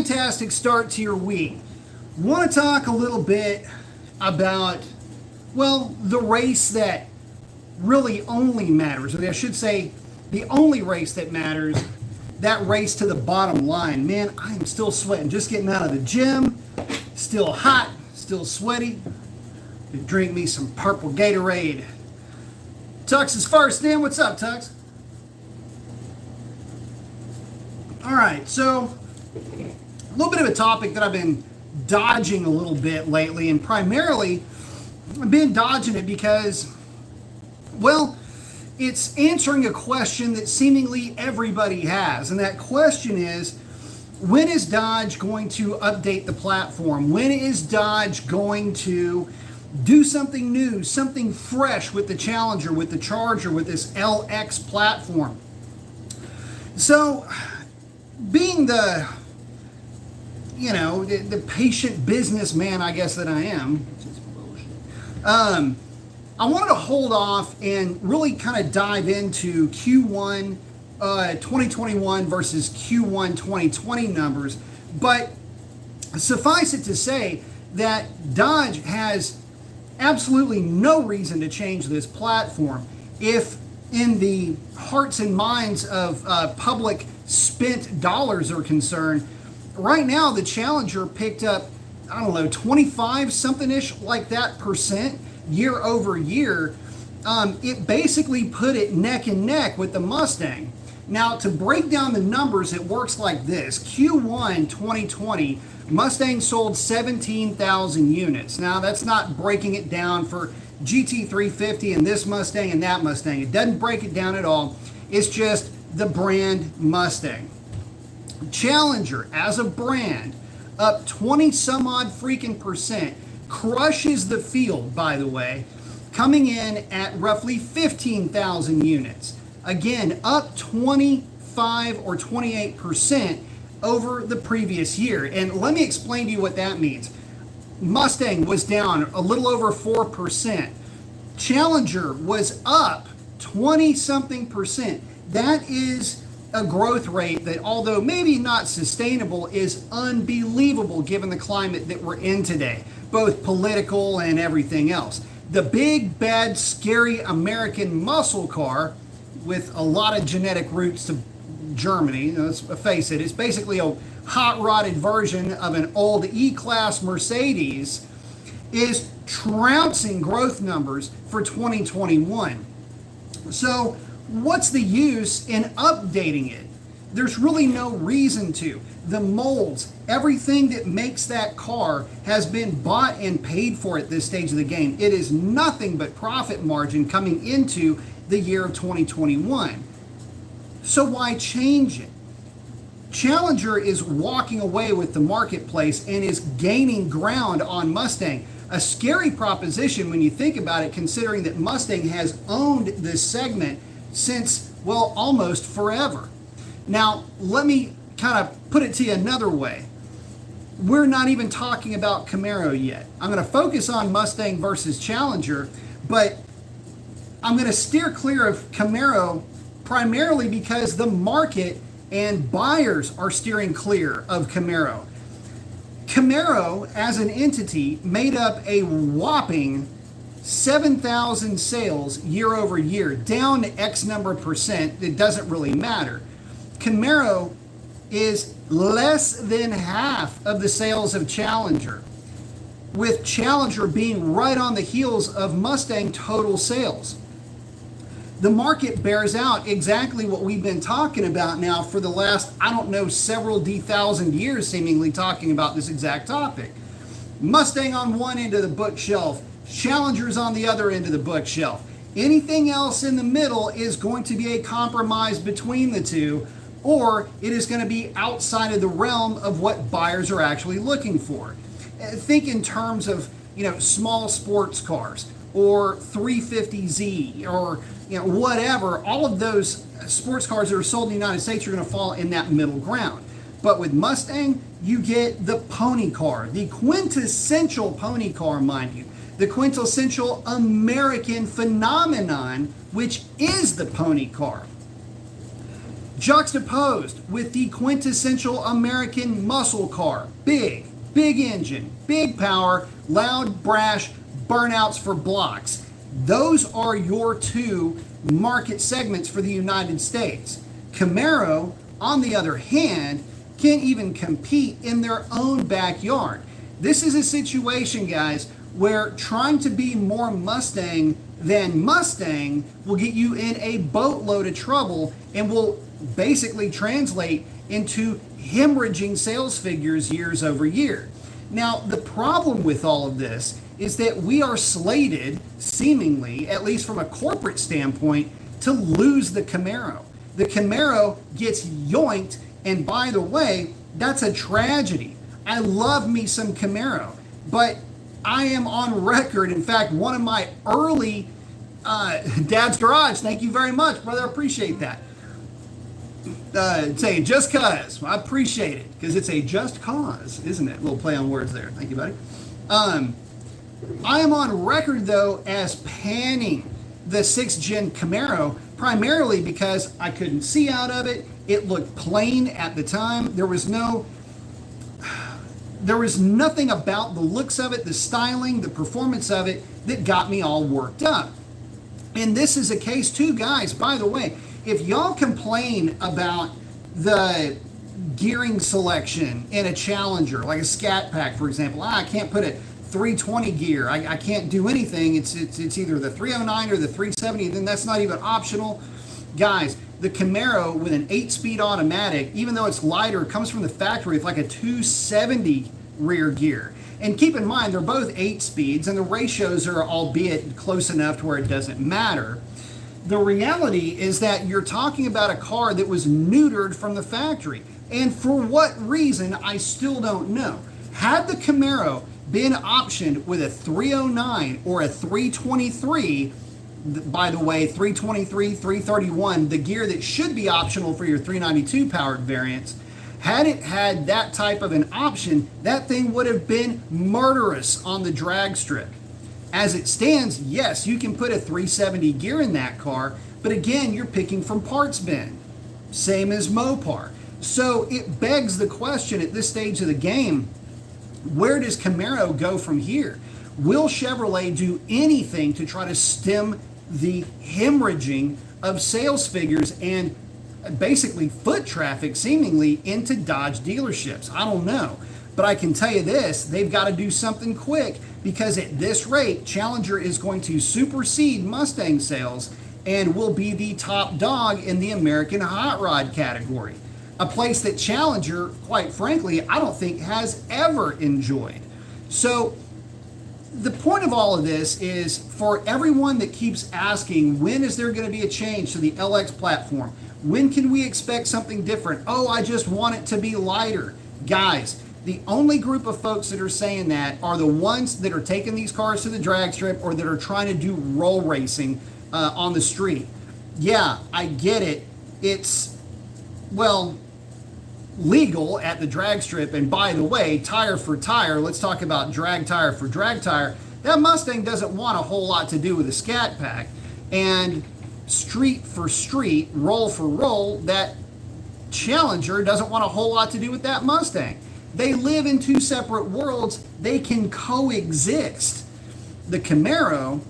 fantastic start to your week. Want to talk a little bit about, well, the race that really only matters, or I should say the only race that matters, that race to the bottom line. Man, I am still sweating, just getting out of the gym, still hot, still sweaty. Drink me some purple Gatorade. Tux is first. Dan, what's up, Tux? All right, so a little bit of a topic that I've been dodging a little bit lately, and primarily I've been dodging it because, well, it's answering a question that seemingly everybody has, and that question is, when is Dodge going to update the platform? When is Dodge going to do something new, something fresh with the Challenger, with the Charger, with this LX platform? So, being the patient businessman, I guess, that I am, I wanted to hold off and really kind of dive into Q1 2021 versus Q1 2020 numbers. But suffice it to say that Dodge has absolutely no reason to change this platform. If in the hearts and minds of public spent dollars are concerned, right now the Challenger picked up, 25 something-ish like that percent year over year. It basically put it neck and neck with the Mustang. Now, to break down the numbers, it works like this. Q1 2020, Mustang sold 17,000 units. Now, that's not breaking it down for GT350 and this Mustang and that Mustang. It doesn't break it down at all. It's just the brand Mustang. Challenger, as a brand, up 20 some odd freaking percent, crushes the field, by the way, coming in at roughly 15,000 units. Again, up 25 or 28% over the previous year. And let me explain to you what that means. Mustang was down a little over 4%. Challenger was up 20 something percent. That is a growth rate that, although maybe not sustainable, is unbelievable given the climate that we're in today, both political and everything else. The big, bad, scary American muscle car with a lot of genetic roots to Germany, let's face it, it's basically a hot-rodded version of an old E-Class Mercedes, is trouncing growth numbers for 2021. So what's the use in updating it? There's really no reason to. The molds, everything that makes that car has been bought and paid for at this stage of the game. It is nothing but profit margin coming into the year of 2021. So why change it? Challenger is walking away with the marketplace and is gaining ground on Mustang. A scary proposition when you think about it, considering that Mustang has owned this segment since, well, almost forever. Now, let me kind of put it to you another way. We're not even talking about Camaro yet. I'm going to focus on Mustang versus Challenger, but I'm going to steer clear of Camaro primarily because the market and buyers are steering clear of Camaro. Camaro, as an entity, made up a whopping 7,000 sales year over year, down to X number of percent. It doesn't really matter. Camaro is less than half of the sales of Challenger, with Challenger being right on the heels of Mustang total sales. The market bears out exactly what we've been talking about now for the last, several thousand years, seemingly talking about this exact topic. Mustang on one end of the bookshelf, Challenger's on the other end of the bookshelf. Anything else in the middle is going to be a compromise between the two, or it is going to be outside of the realm of what buyers are actually looking for. Think in terms of, small sports cars or 350Z or, whatever. All of those sports cars that are sold in the United States are going to fall in that middle ground. But with Mustang, you get the pony car, the quintessential pony car, mind you, the quintessential American phenomenon, which is the pony car. juxtaposed with the quintessential American muscle car. Big engine, big power, loud, brash, burnouts for blocks. Those are your two market segments for the United States. Camaro, on the other hand, can't even compete in their own backyard. This is a situation, guys, where trying to be more Mustang than Mustang will get you in a boatload of trouble and will basically translate into hemorrhaging sales figures years over year. Now, the problem with all of this is that we are slated, seemingly, at least from a corporate standpoint, to lose the Camaro. The Camaro gets yoinked, and by the way, that's a tragedy. I love me some Camaro, but I am on record. In fact, one of my early Dad's Garage, thank you very much, brother, I appreciate that. Saying just cause, I appreciate it, because it's a just cause, isn't it? A little play on words there. Thank you, buddy. I am on record, though, as panning the 6th gen Camaro, primarily because I couldn't see out of it. It looked plain at the time. There was nothing about the looks of it, the styling, the performance of it that got me all worked up. And this is a case too, guys, by the way, if y'all complain about the gearing selection in a Challenger, like a Scat Pack, for example, I can't put a 320 gear, I can't do anything, it's either the 309 or the 370, then that's not even optional. Guys, the Camaro with an 8-speed automatic, even though it's lighter, comes from the factory with like a 270 rear gear. And keep in mind, they're both 8 speeds, and the ratios are albeit close enough to where it doesn't matter. The reality is that you're talking about a car that was neutered from the factory. And for what reason, I still don't know. Had the Camaro been optioned with a 309 or a 323, by the way, 323, 331, the gear that should be optional for your 392 powered variants, had it had that type of an option, that thing would have been murderous on the drag strip. As it stands, yes, you can put a 370 gear in that car, but again, you're picking from parts bin. Same as Mopar. So it begs the question at this stage of the game, where does Camaro go from here? Will Chevrolet do anything to try to stem the hemorrhaging of sales figures and basically foot traffic seemingly into Dodge dealerships? I don't know. But I can tell you this, they've got to do something quick, because at this rate, Challenger is going to supersede Mustang sales and will be the top dog in the American hot rod category. A place that Challenger, quite frankly, I don't think has ever enjoyed. So the point of all of this is for everyone that keeps asking, when is there going to be a change to the LX platform? When can we expect something different? Oh, I just want it to be lighter. Guys, the only group of folks that are saying that are the ones that are taking these cars to the drag strip or that are trying to do roll racing on the street. Yeah, I get it. It's, well, legal at the drag strip. And by the way, tire for tire, let's talk about drag tire for drag tire. That Mustang doesn't want a whole lot to do with a Scat Pack. And street for street, roll for roll, that Challenger doesn't want a whole lot to do with that Mustang. They live in two separate worlds. They can coexist. The Camaro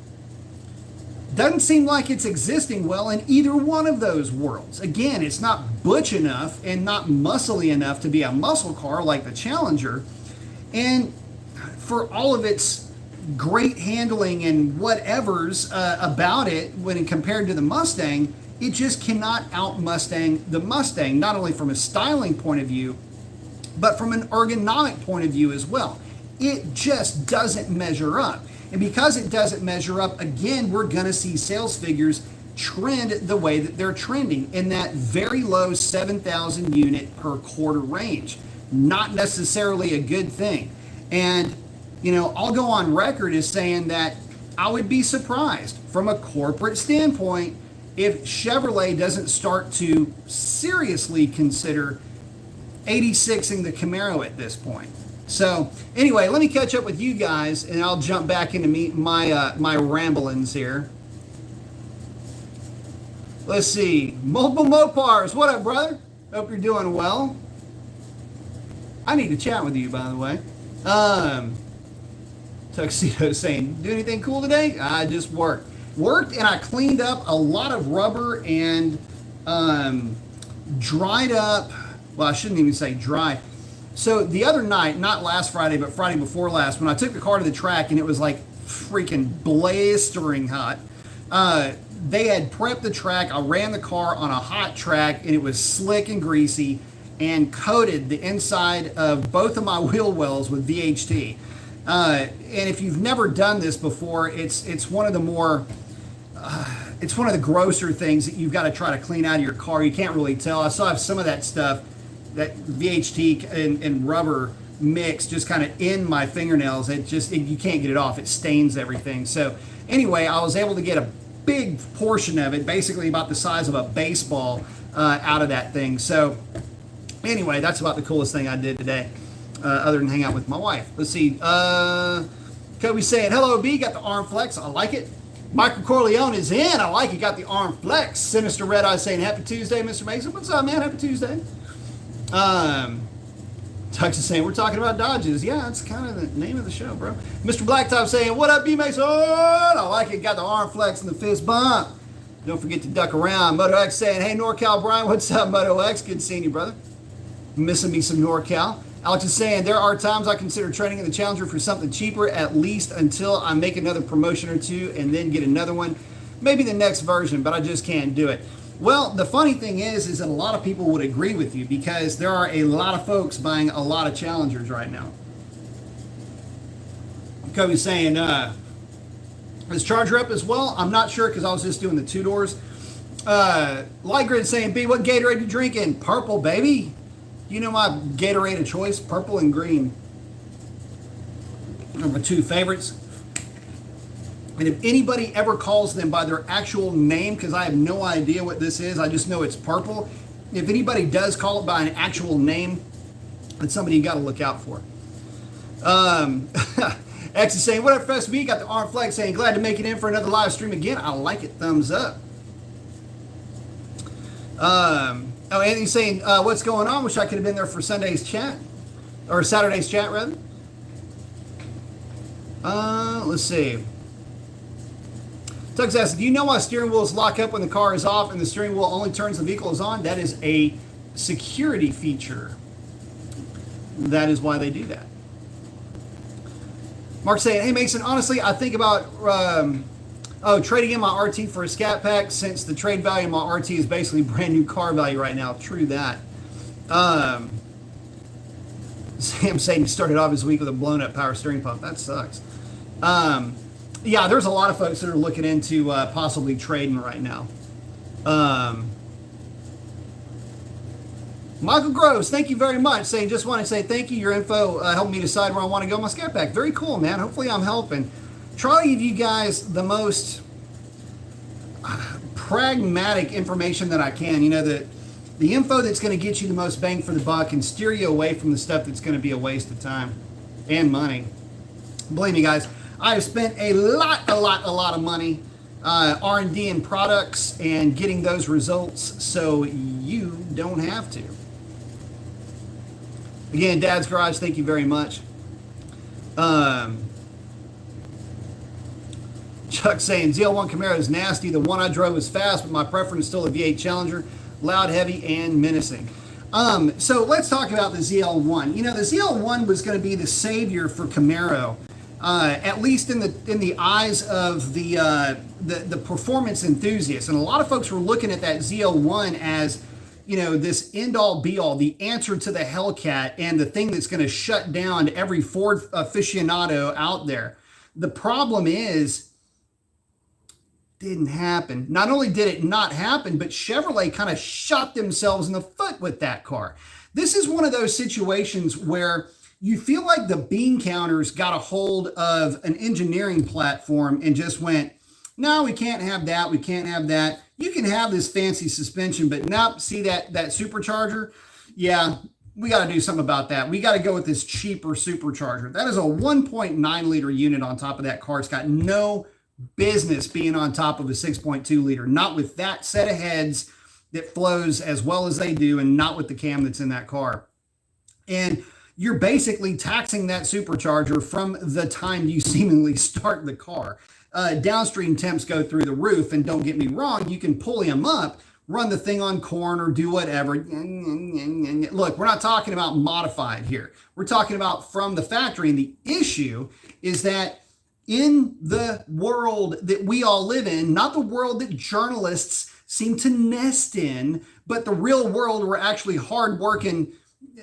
doesn't seem like it's existing well in either one of those worlds. Again, it's not butch enough and not muscly enough to be a muscle car like the Challenger. And for all of its great handling and whatever's about it when compared to the Mustang, it just cannot out-Mustang the Mustang, not only from a styling point of view, but from an ergonomic point of view as well. It just doesn't measure up. And because it doesn't measure up, again, we're going to see sales figures trend the way that they're trending in that very low 7,000 unit per quarter range. Not necessarily a good thing. And, you know, I'll go on record as saying that I would be surprised from a corporate standpoint if Chevrolet doesn't start to seriously consider 86ing the Camaro at this point. So anyway, let me catch up with you guys, and I'll jump back into my ramblings here. Let's see. Multiple Mopars. What up, brother? Hope you're doing well. I need to chat with you, by the way. Tuxedo saying, do anything cool today? I just worked. Worked, and I cleaned up a lot of rubber and dried up. Well, I shouldn't even say dry. So the other night, not last Friday, but Friday before last, when I took the car to the track and it was like freaking blistering hot, they had prepped the track. I ran the car on a hot track and it was slick and greasy and coated the inside of both of my wheel wells with VHT. And if you've never done this before, it's one of the more, it's one of the grosser things that you've got to try to clean out of your car. You can't really tell. I still have some of that stuff, that VHT and rubber mix just kind of in my fingernails. You can't get it off. It stains everything. So anyway, I was able to get a big portion of it, basically about the size of a baseball, out of that thing. So anyway, that's about the coolest thing I did today, other than hang out with my wife. Let's see. Kobe's saying, hello, B. Got the arm flex. I like it. Michael Corleone is in. I like it. Got the arm flex. Sinister Red Eye saying, happy Tuesday, Mr. Mason. What's up, man? Happy Tuesday. Tux is saying, we're talking about Dodges. Yeah, that's kind of the name of the show, bro. Mr. Blacktop saying, what up, B. Mason? I like it. Got the arm flex and the fist bump. Don't forget to duck around. Moto X saying, hey, NorCal Brian. What's up, Moto X? Good seeing you, brother. Missing me some NorCal. Alex is saying, there are times I consider trading in the Challenger for something cheaper, at least until I make another promotion or two and then get another one. Maybe the next version, but I just can't do it. Well, the funny thing is that a lot of people would agree with you because there are a lot of folks buying a lot of Challengers right now. Kobe's saying, is Charger up as well? I'm not sure because I was just doing the two doors. Lightgrid saying, B, what Gatorade you drinking? Purple, baby. You know my Gatorade of choice, purple and green. They're my two favorites. And if anybody ever calls them by their actual name, because I have no idea what this is, I just know it's purple. If anybody does call it by an actual name, it's somebody you got to look out for. X is saying, what up, Fest B? Got the arm flag saying, glad to make it in for another live stream again. I like it. Thumbs up. Oh, Anthony's saying, what's going on? Wish I could have been there for Sunday's chat. Or Saturday's chat, rather. Let's see. Tux asks, do you know why steering wheels lock up when the car is off and the steering wheel only turns the vehicle is on? That is a security feature. That is why they do that. Mark's saying, hey, Mason, honestly, I think about trading in my RT for a Scat Pack since the trade value of my RT is basically brand new car value right now. True that. Sam saying he started off his week with a blown up power steering pump. That sucks. Yeah, there's a lot of folks that are looking into possibly trading right now. Michael Groves, thank you very much. Saying, just want to say thank you. Your info helped me decide where I want to go my Scat Pack. Very cool, man. Hopefully I'm helping. Try to give you guys the most pragmatic information that I can. You know, the info that's going to get you the most bang for the buck and steer you away from the stuff that's going to be a waste of time and money. Believe me, guys, I have spent a lot of money R&D in products and getting those results so you don't have to. Again, Dad's Garage, thank you very much. Chuck saying, ZL1 Camaro is nasty. The one I drove is fast, but my preference is still a V8 Challenger. Loud, heavy, and menacing. So let's talk about the ZL1. You know, the ZL1 was going to be the savior for Camaro, at least in the eyes of the performance enthusiasts. And a lot of folks were looking at that ZL1 as, you know, this end-all be-all, the answer to the Hellcat and the thing that's going to shut down every Ford aficionado out there. The problem is, didn't happen. Not only did it not happen, but Chevrolet kind of shot themselves in the foot with that car. This is one of those situations where you feel like the bean counters got a hold of an engineering platform and just went, no, we can't have that. We can't have that. You can have this fancy suspension, but nope, see that supercharger? Yeah, we got to do something about that. We got to go with this cheaper supercharger. That is a 1.9 liter unit on top of that car. It's got no business being on top of a 6.2 liter, not with that set of heads that flows as well as they do, and not with the cam that's in that car. And you're basically taxing that supercharger from the time you seemingly start the car. Downstream temps go through the roof, and don't get me wrong, you can pulley them up, run the thing on corn or do whatever. Look, we're not talking about modified here. We're talking about from the factory. And the issue is that in the world that we all live in, not the world that journalists seem to nest in, but the real world where actually hardworking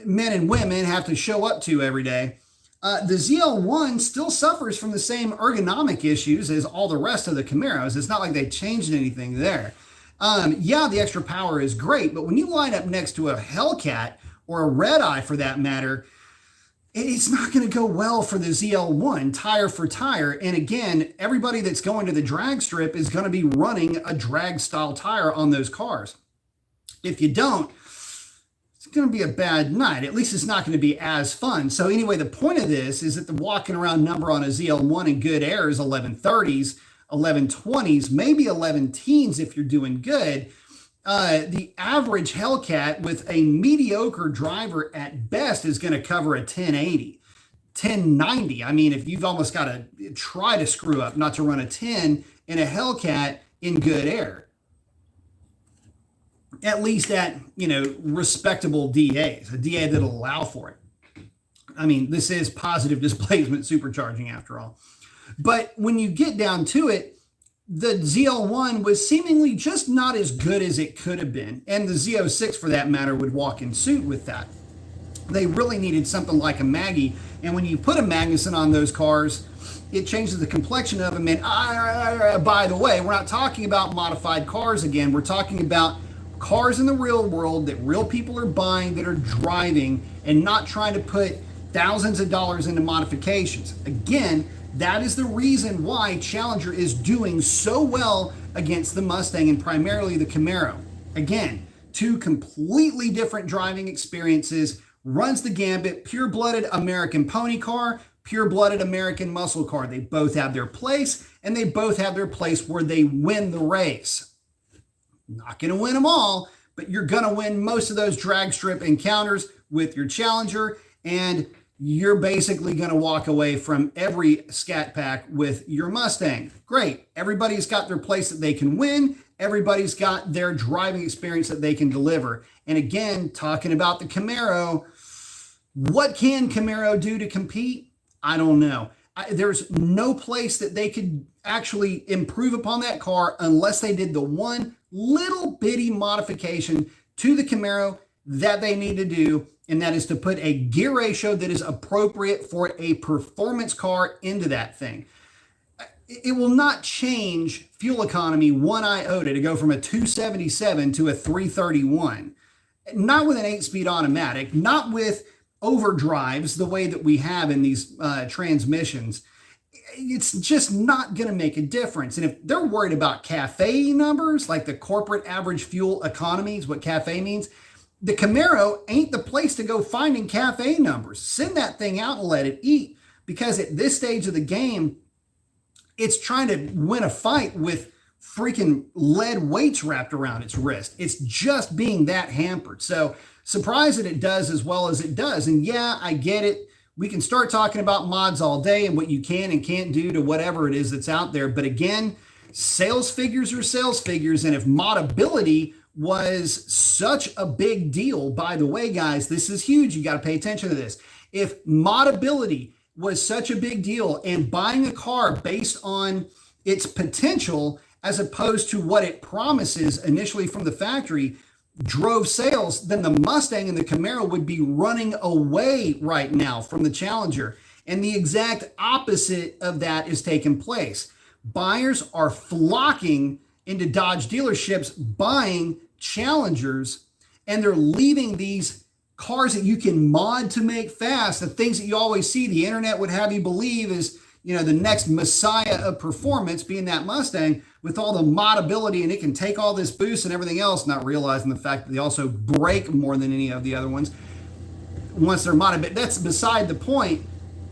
men and women have to show up to every day, the ZL1 still suffers from the same ergonomic issues as all the rest of the Camaros. It's not like they changed anything there. Yeah, the extra power is great, but when you line up next to a Hellcat or a Red Eye for that matter, it's not going to go well for the ZL1 tire for tire. And again, everybody that's going to the drag strip is going to be running a drag style tire on those cars. If you don't, it's going to be a bad night. At least it's not going to be as fun. So anyway, the point of this is that the walking around number on a ZL1 in good air is 1130s, 1120s, maybe 11 teens if you're doing good. The average Hellcat with a mediocre driver at best is going to cover a 1080, 1090. I mean, if you've almost got to try to screw up not to run a 10 in a Hellcat in good air, at least at, respectable DAs, a DA that'll allow for it. I mean, this is positive displacement supercharging after all. But when you get down to it, the ZL1 was seemingly just not as good as it could have been. And the Z06, for that matter, would walk in suit with that. They really needed something like a Maggie. And when you put a Magnuson on those cars, it changes the complexion of them. And by the way, we're not talking about modified cars again. We're talking about cars in the real world that real people are buying, that are driving, and not trying to put thousands of dollars into modifications. Again, that is the reason why Challenger is doing so well against the Mustang and primarily the Camaro. Again, two completely different driving experiences, runs the gambit, pure-blooded American pony car, pure-blooded American muscle car. They both have their place, and they both have their place where they win the race. Not going to win them all, but you're going to win most of those drag strip encounters with your Challenger, and you're basically going to walk away from every Scat Pack with your Mustang. Great. Everybody's got their place that they can win. Everybody's got their driving experience that they can deliver. And again, talking about the Camaro, what can Camaro do to compete? I don't know. There's no place that they could actually improve upon that car unless they did the one little bitty modification to the Camaro that they need to do, and that is to put a gear ratio that is appropriate for a performance car into that thing. It will not change fuel economy one iota to go from a 277 to a 331. Not with an 8-speed automatic, not with overdrives the way that we have in these transmissions. It's just not going to make a difference. And if they're worried about CAFE numbers, like the corporate average fuel economy is what CAFE means, the Camaro ain't the place to go finding CAFE numbers. Send that thing out and let it eat. Because at this stage of the game, it's trying to win a fight with freaking lead weights wrapped around its wrist. It's just being that hampered. So surprised that it does as well as it does. And yeah, I get it. We can start talking about mods all day and what you can and can't do to whatever it is that's out there. But again, sales figures are sales figures. And if modability was such a big deal, by the way, guys, this is huge. You got to pay attention to this. If modability was such a big deal and buying a car based on its potential as opposed to what it promises initially from the factory drove sales, then the Mustang and the Camaro would be running away right now from the Challenger. And the exact opposite of that is taking place. Buyers are flocking into Dodge dealerships buying Challengers, and they're leaving these cars that you can mod to make fast, the things that you always see the internet would have you believe is, the next messiah of performance being that Mustang with all the modability, and it can take all this boost and everything else, not realizing the fact that they also brake more than any of the other ones once they're modded. But that's beside the point.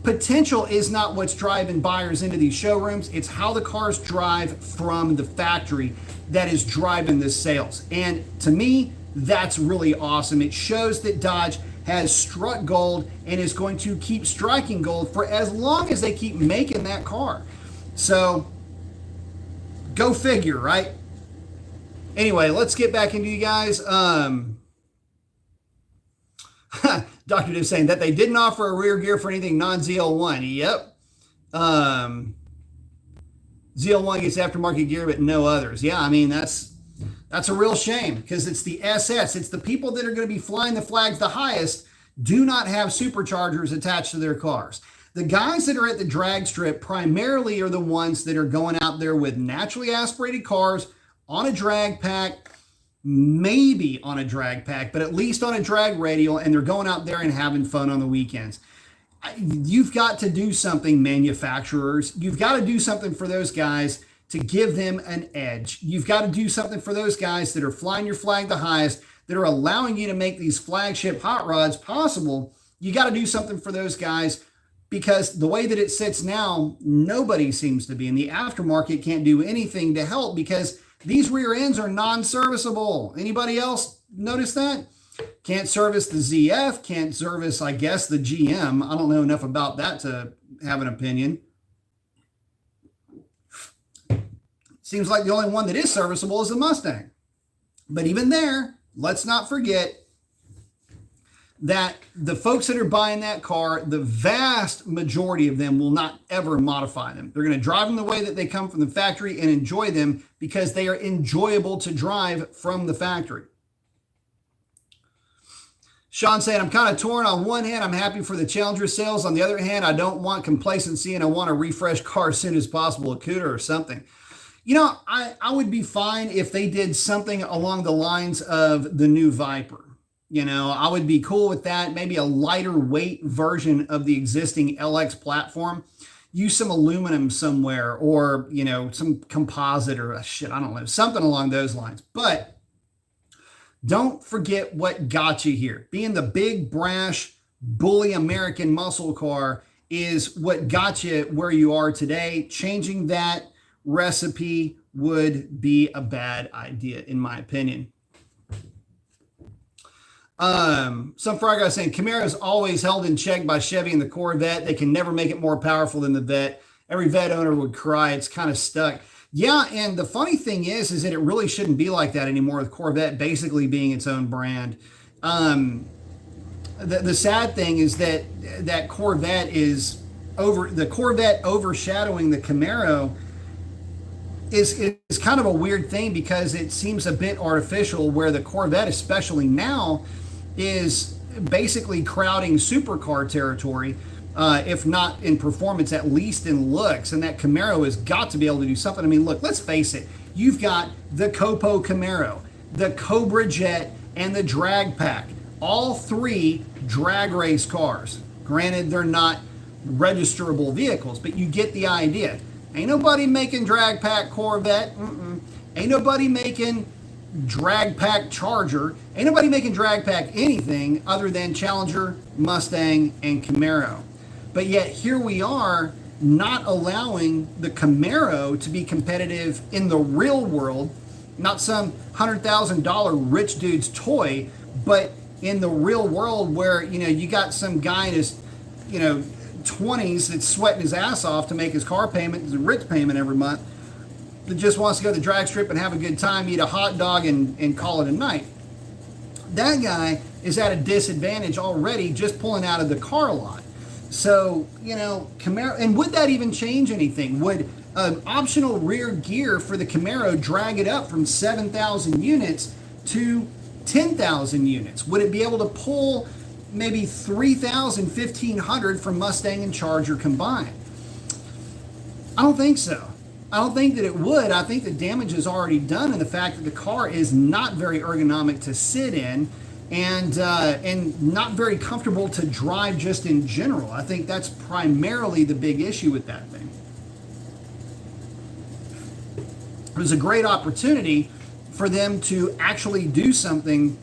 potential is not what's driving buyers into these showrooms. It's how the cars drive from the factory that is driving the sales. And to me, that's really awesome. It shows that Dodge has struck gold and is going to keep striking gold for as long as they keep making that car. So go figure, right? Anyway, let's get back into you guys. Dr. Div saying that they didn't offer a rear gear for anything non-ZL1. Yep. ZL1 gets aftermarket gear, but no others. Yeah, I mean, that's a real shame because it's the SS. It's the people that are going to be flying the flags the highest do not have superchargers attached to their cars. The guys that are at the drag strip primarily are the ones that are going out there with naturally aspirated cars on a drag pack, maybe on a drag pack, but at least on a drag radial, and they're going out there and having fun on the weekends. You've got to do something, manufacturers. You've got to do something for those guys to give them an edge. You've got to do something for those guys that are flying your flag the highest, that are allowing you to make these flagship hot rods possible. You got to do something for those guys because the way that it sits now, nobody seems to be. And the aftermarket can't do anything to help because these rear ends are non-serviceable. Anybody else notice that? Can't service the ZF, can't service, I guess, the GM. I don't know enough about that to have an opinion. Seems like the only one that is serviceable is the Mustang. But even there, let's not forget that the folks that are buying that car, the vast majority of them will not ever modify them. They're going to drive them the way that they come from the factory and enjoy them because they are enjoyable to drive from the factory. Sean saying, I'm kind of torn. On one hand, I'm happy for the Challenger sales. On the other hand, I don't want complacency and I want a refresh car as soon as possible, a CUDA or something. You know, I would be fine if they did something along the lines of the new Viper. You know, I would be cool with that. Maybe a lighter weight version of the existing LX platform. Use some aluminum somewhere or, you know, some composite or shit, I don't know, something along those lines. But don't forget what got you here. Being the big, brash, bully American muscle car is what got you where you are today. Changing that recipe would be a bad idea, in my opinion. Some frog guy saying Camaro is always held in check by Chevy and the Corvette. They can never make it more powerful than the Vet. Every Vet owner would cry. It's kind of stuck. Yeah, and the funny thing is that it really shouldn't be like that anymore with Corvette basically being its own brand. The sad thing is that Corvette is the Corvette overshadowing the Camaro is kind of a weird thing because it seems a bit artificial where the Corvette, especially now, is basically crowding supercar territory. If not in performance, at least in looks. And that Camaro has got to be able to do something. I mean, look, let's face it. You've got the Copo Camaro, the Cobra Jet, and the Drag Pack. All three drag race cars. Granted, they're not registerable vehicles, but you get the idea. Ain't nobody making Drag Pack Corvette. Ain't nobody making Drag Pack Charger. Ain't nobody making Drag Pack anything other than Challenger, Mustang, and Camaro. But yet here we are not allowing the Camaro to be competitive in the real world, not some $100,000 rich dude's toy, but in the real world where, you know, you got some guy in his, you know, 20s that's sweating his ass off to make his car payment, his rent payment every month, that just wants to go to the drag strip and have a good time, eat a hot dog and call it a night. That guy is at a disadvantage already just pulling out of the car lot. So, you know, Camaro, and would that even change anything? Would an optional rear gear for the Camaro drag it up from 7,000 units to 10,000 units? Would it be able to pull maybe 3,000, 1,500 from Mustang and Charger combined? I don't think so. I don't think that it would. I think the damage is already done in the fact that the car is not very ergonomic to sit in and not very comfortable to drive just in general. I think that's primarily the big issue with that thing. It was a great opportunity for them to actually do something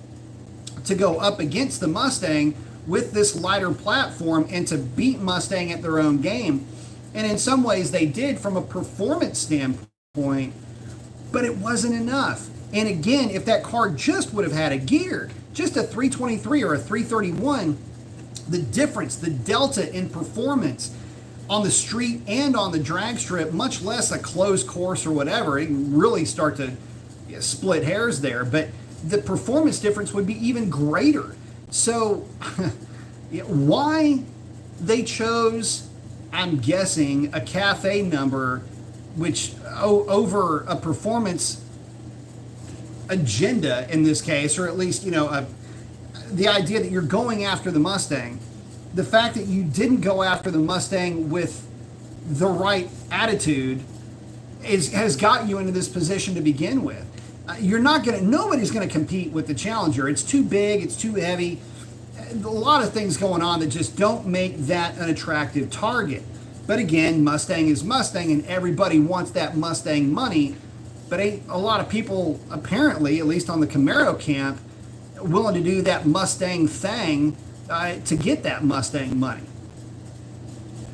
to go up against the Mustang with this lighter platform and to beat Mustang at their own game. And in some ways they did from a performance standpoint, but it wasn't enough. And again, if that car just would have had a gear, just a 323 or a 331, the difference, the delta in performance on the street and on the drag strip, much less a closed course or whatever, it can really start to split hairs there, but the performance difference would be even greater. So why they chose, I'm guessing, a cafe number, which over a performance agenda in this case, or at least, the idea that you're going after the Mustang, the fact that you didn't go after the Mustang with the right attitude has got you into this position to begin with. Nobody's going to compete with the Challenger. It's too big, it's too heavy. A lot of things going on that just don't make that an attractive target. But again, Mustang is Mustang, and everybody wants that Mustang money. But ain't a lot of people, apparently, at least on the Camaro camp, willing to do that Mustang thing to get that Mustang money.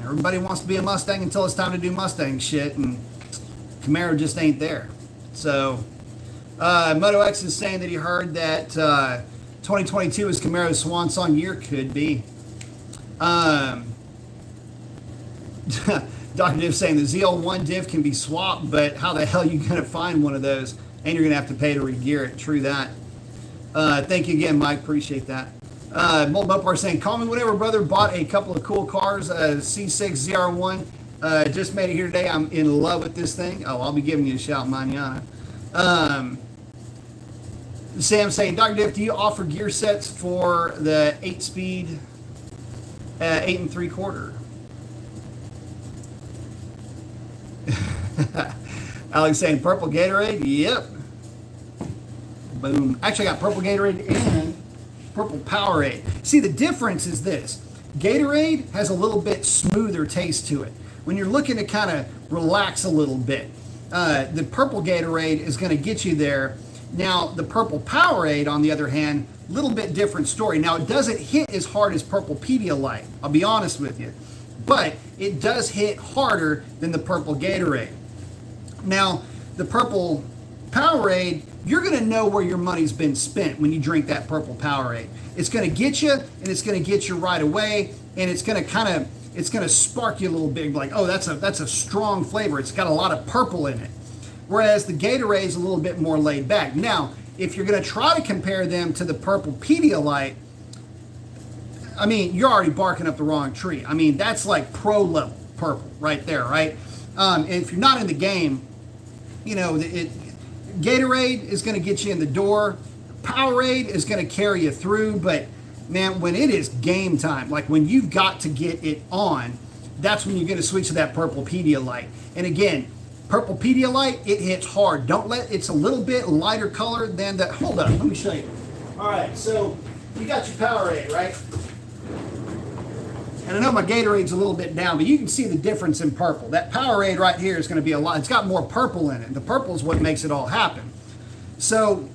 Everybody wants to be a Mustang until it's time to do Mustang shit, and Camaro just ain't there. So, Moto X is saying that he heard that 2022 is Camaro's swan song year. Could be. Dr. Div saying the ZL1 div can be swapped, but how the hell are you going to find one of those? And you're going to have to pay to re-gear it. True that. Thank you again, Mike. Appreciate that. Mopar saying, call me whatever, brother. Bought a couple of cool cars, C6 ZR1. Just made it here today. I'm in love with this thing. Oh, I'll be giving you a shout, manana. Sam saying, Dr. Diff, do you offer gear sets for the 8-speed 8 3/4? Alex saying, purple Gatorade? Yep. Boom. Actually, I got purple Gatorade and purple Powerade. See, the difference is this. Gatorade has a little bit smoother taste to it. When you're looking to kind of relax a little bit, the purple Gatorade is going to get you there. Now, the purple Powerade, on the other hand, a little bit different story. Now, it doesn't hit as hard as purple Pedialyte, I'll be honest with you. But it does hit harder than the purple Gatorade. Now, the purple Powerade, you're going to know where your money's been spent when you drink that purple Powerade. It's going to get you, and it's going to get you right away, and it's going to spark you a little bit, like, oh, that's a strong flavor. It's got a lot of purple in it. Whereas the Gatorade is a little bit more laid back. Now, if you're going to try to compare them to the purple Pedialyte, I mean, you're already barking up the wrong tree. I mean, that's like pro level purple right there, right? And if you're not in the game, Gatorade is going to get you in the door. Powerade is going to carry you through. But, man, when it is game time, like when you've got to get it on, that's when you're going to switch to that purple Pedialyte. And again, purple Pedialyte, it hits hard. It's a little bit lighter color than the, hold up, let me show you. All right, so you got your Powerade, right? And I know my Gatorade's a little bit down, but you can see the difference in purple. That Powerade right here is going to be a lot. It's got more purple in it. The purple is what makes it all happen. So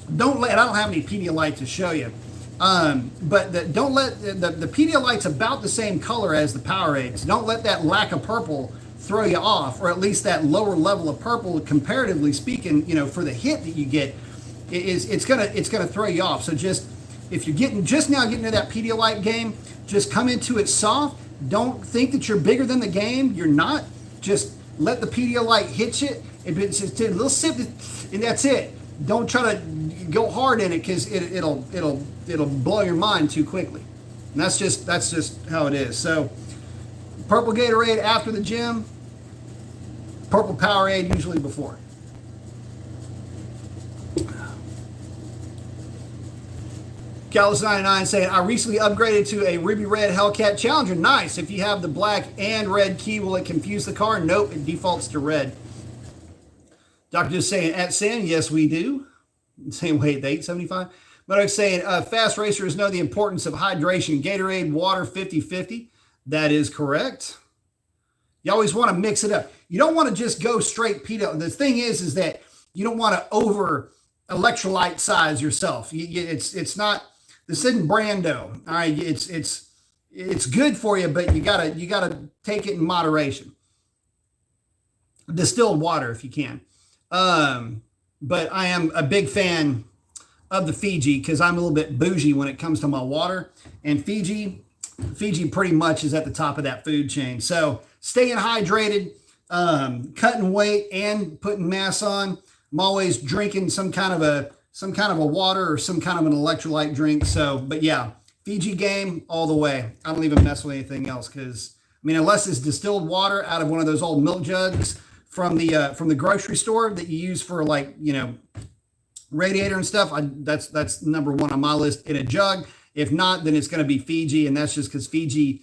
I don't have any Pedialyte to show you. But the Pedialyte's about the same color as the Powerade. So don't let that lack of purple throw you off, or at least that lower level of purple, comparatively speaking, for the hit that you get, it's gonna throw you off. So just, if you're just now getting into that Pedialyte game, just come into it soft. Don't think that you're bigger than the game. You're not. Just let the Pedialyte hit you. It's just a little sip, and that's it. Don't try to go hard in it, because it'll blow your mind too quickly. And that's just how it is. So purple Gatorade after the gym, purple Powerade usually before. Callis99 saying, I recently upgraded to a ruby red Hellcat Challenger. Nice. If you have the black and red key, will it confuse the car? Nope, it defaults to red. Doctor just saying, at Sam, yes, we do. Same way, the 875. But I'm saying, fast racers know the importance of hydration. Gatorade, water, 50-50. That is correct. You always want to mix it up. You don't want to just go straight Pedialyte. The thing is that you don't want to over electrolyte size yourself. It's not This isn't Brando. All right, it's good for you, but you gotta take it in moderation. Distilled water if you can. But I am a big fan of the Fiji because I'm a little bit bougie when it comes to my water, and Fiji pretty much is at the top of that food chain. So staying hydrated, cutting weight, and putting mass on. I'm always drinking some kind of a water or some kind of an electrolyte drink. So, but yeah, Fiji game all the way. I don't even mess with anything else because I mean, unless it's distilled water out of one of those old milk jugs from the grocery store that you use for like radiator and stuff. That's number one on my list in a jug. If not, then it's going to be Fiji, and that's just because Fiji,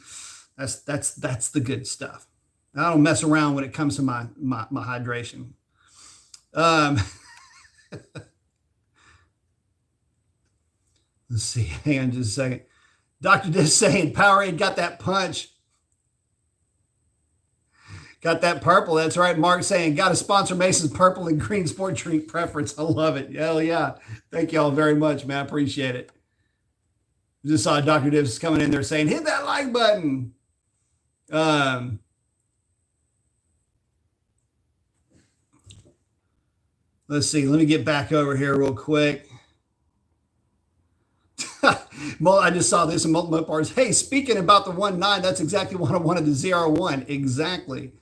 that's the good stuff. I don't mess around when it comes to my hydration. Let's see. Hang on just a second. Dr. Dish saying Powerade got that punch. Got that purple. That's right. Mark saying, got to sponsor Mason's purple and green sport drink preference. I love it. Hell yeah. Thank y'all very much, man. I appreciate it. Just saw Dr. Dibbs coming in there saying, hit that like button. Let's see. Let me get back over here real quick. I just saw this in multiple parts. Hey, speaking about the 1.9, that's exactly what I wanted, the ZR1. Exactly.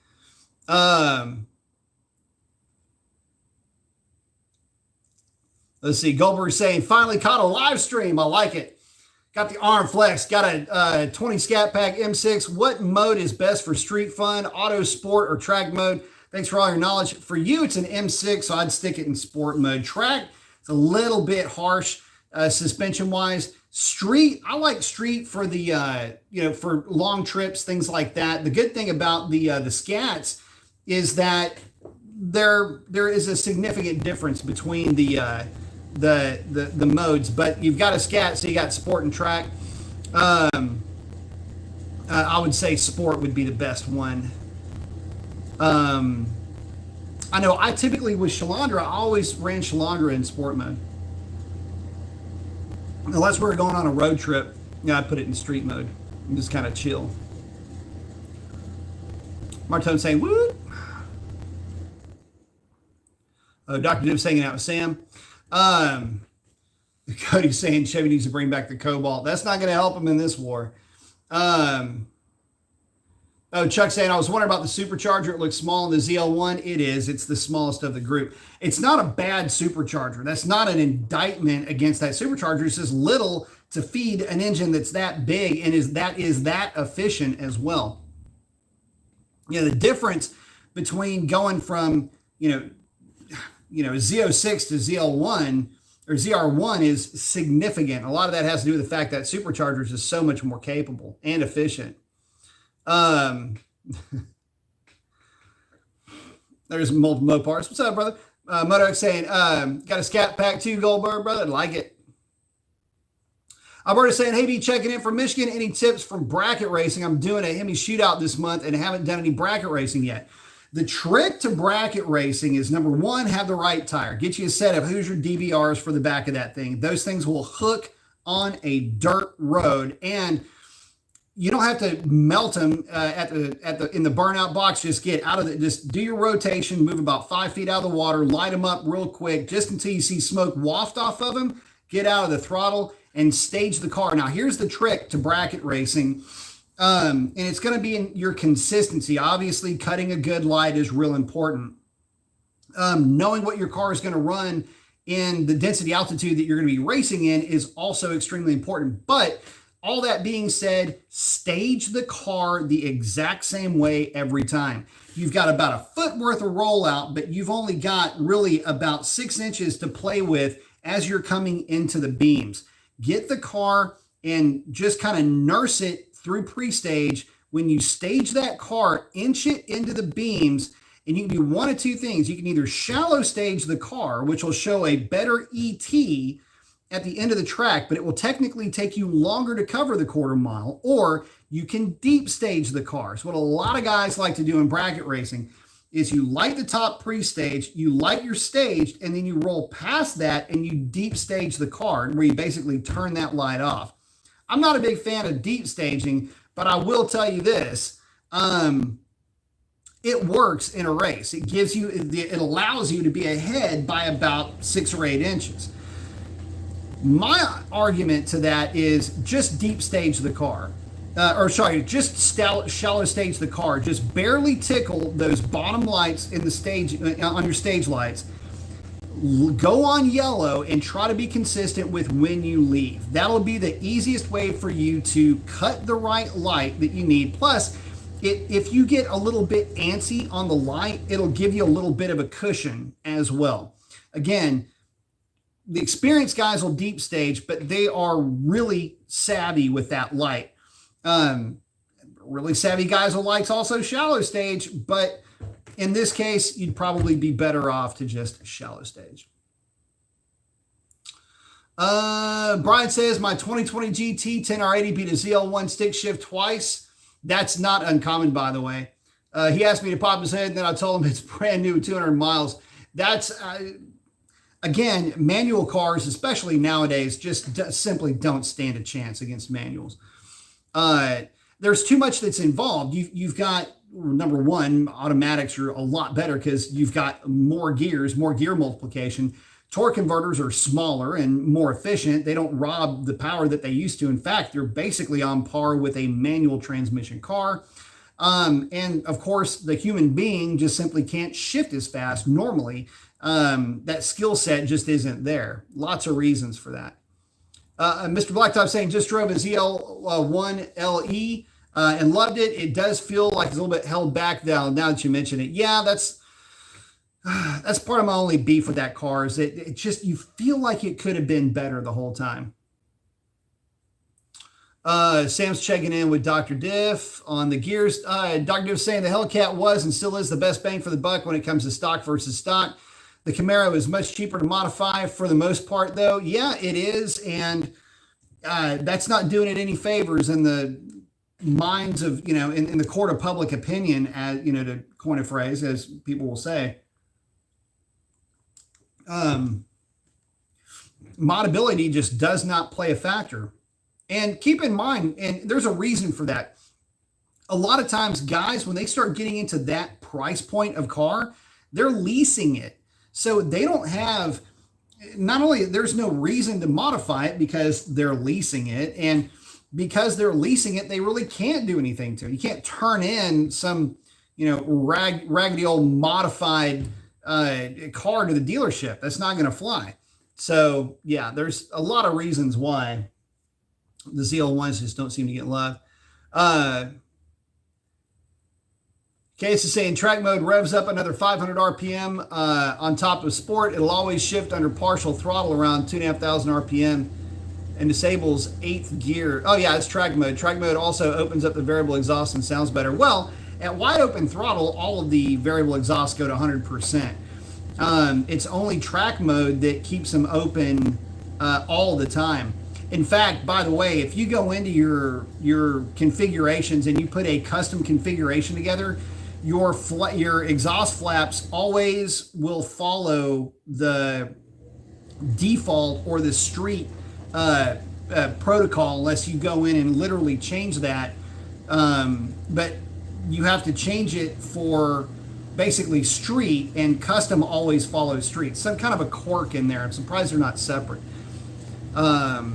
Let's see. Goldberg saying, finally caught a live stream. I like it. Got the arm flex. Got a 20 Scat Pack M6. What mode is best for street fun? Auto, sport, or track mode? Thanks for all your knowledge. For you, it's an M6, so I'd stick it in sport mode. Track, it's a little bit harsh suspension-wise. Street, I like street for the, for long trips, things like that. The good thing about the Scats is that there is a significant difference between the modes, but you've got a Scat, so you got sport and track. I would say sport would be the best one. I know I typically with Shalandra, I always ran Shalandra in sport mode. Unless we're going on a road trip, I put it in street mode and just kind of chill. Martone saying, woo! Dr. Div hanging out with Sam. Cody's saying Chevy needs to bring back the Cobalt. That's not going to help him in this war. Chuck saying, I was wondering about the supercharger. It looks small in the ZL1. It is. It's the smallest of the group. It's not a bad supercharger. That's not an indictment against that supercharger. It's just little to feed an engine that's that big and is that efficient as well. The difference between going from, Z06 to ZL1 or ZR1 is significant. A lot of that has to do with the fact that superchargers is so much more capable and efficient. There's multiple Mopars. What's up, brother? Modoc saying, got a Scat Pack too, Goldberg, brother. Like it. Alberta saying, hey, be checking in from Michigan. Any tips from bracket racing? I'm doing a Hemi shootout this month and haven't done any bracket racing yet. The trick to bracket racing is, number one, have the right tire. Get you a set of Hoosier DVRs for the back of that thing. Those things will hook on a dirt road, and you don't have to melt them in the burnout box. Just get out of it. Just do your rotation, move about 5 feet out of the water, light them up real quick, just until you see smoke waft off of them. Get out of the throttle and stage the car. Now, here's the trick to bracket racing, and it's going to be in your consistency. Obviously, cutting a good light is real important. Knowing what your car is going to run in the density altitude that you're going to be racing in is also extremely important. But all that being said, stage the car the exact same way every time. You've got about a foot worth of rollout, but you've only got really about 6 inches to play with as you're coming into the beams. Get the car and just kind of nurse it through pre-stage. When you stage that car, inch it into the beams, and you can do one of two things. You can either shallow stage the car, which will show a better ET at the end of the track, but it will technically take you longer to cover the quarter mile, or you can deep stage the car. So what a lot of guys like to do in bracket racing is you light the top pre-stage, you light your staged, and then you roll past that and you deep stage the car, where you basically turn that light off. I'm not a big fan of deep staging, but I will tell you this. It works in a race. It allows you to be ahead by about 6 or 8 inches. My argument to that is just deep stage the car. Just shallow stage the car. Just barely tickle those bottom lights in the stage, on your stage lights. Go on yellow and try to be consistent with when you leave. That'll be the easiest way for you to cut the right light that you need. Plus, if you get a little bit antsy on the light, it'll give you a little bit of a cushion as well. Again, the experienced guys will deep stage, but they are really savvy with that light. Really savvy guys will lights also shallow stage, but in this case, you'd probably be better off to just shallow stage. Brian says, my 2020 GT 10R80 beat a ZL1 stick shift twice. That's not uncommon, by the way. He asked me to pop his head, and then I told him it's brand new, 200 miles. That's, again, manual cars, especially nowadays, just simply don't stand a chance against manuals. There's too much that's involved. You've got, number one, automatics are a lot better because you've got more gears, more gear multiplication. Torque converters are smaller and more efficient. They don't rob the power that they used to. In fact, they're basically on par with a manual transmission car. And of course, the human being just simply can't shift as fast normally. That skill set just isn't there. Lots of reasons for that. Mr. Blacktop saying, just drove a ZL1 LE and loved it. It does feel like it's a little bit held back now that you mention it. Yeah, that's part of my only beef with that car is it just, you feel like it could have been better the whole time. Sam's checking in with Dr. Diff on the gears. Dr. Diff saying the Hellcat was and still is the best bang for the buck when it comes to stock versus stock. The Camaro is much cheaper to modify for the most part, though. Yeah, it is. And that's not doing it any favors in the minds of, in the court of public opinion, as, to coin a phrase, as people will say. Modability just does not play a factor. And keep in mind, and there's a reason for that. A lot of times, guys, when they start getting into that price point of car, they're leasing it. So they don't have, not only there's no reason to modify it because they're leasing it, and because they're leasing it, they really can't do anything to it. You can't turn in some, raggedy old modified car to the dealership. That's not going to fly. So yeah, there's a lot of reasons why the ZL1s just don't seem to get love. Case is saying track mode revs up another 500 RPM on top of sport. It'll always shift under partial throttle around 2,500 RPM and disables 8th gear. Oh yeah, it's track mode. Track mode also opens up the variable exhaust and sounds better. Well, at wide open throttle, all of the variable exhausts go to 100%. It's only track mode that keeps them open all the time. In fact, by the way, if you go into your configurations and you put a custom configuration together, your exhaust flaps always will follow the default or the street protocol unless you go in and literally change that. But you have to change it for basically street, and custom always follows street. Some kind of a quirk in there. I'm surprised they're not separate. Yeah,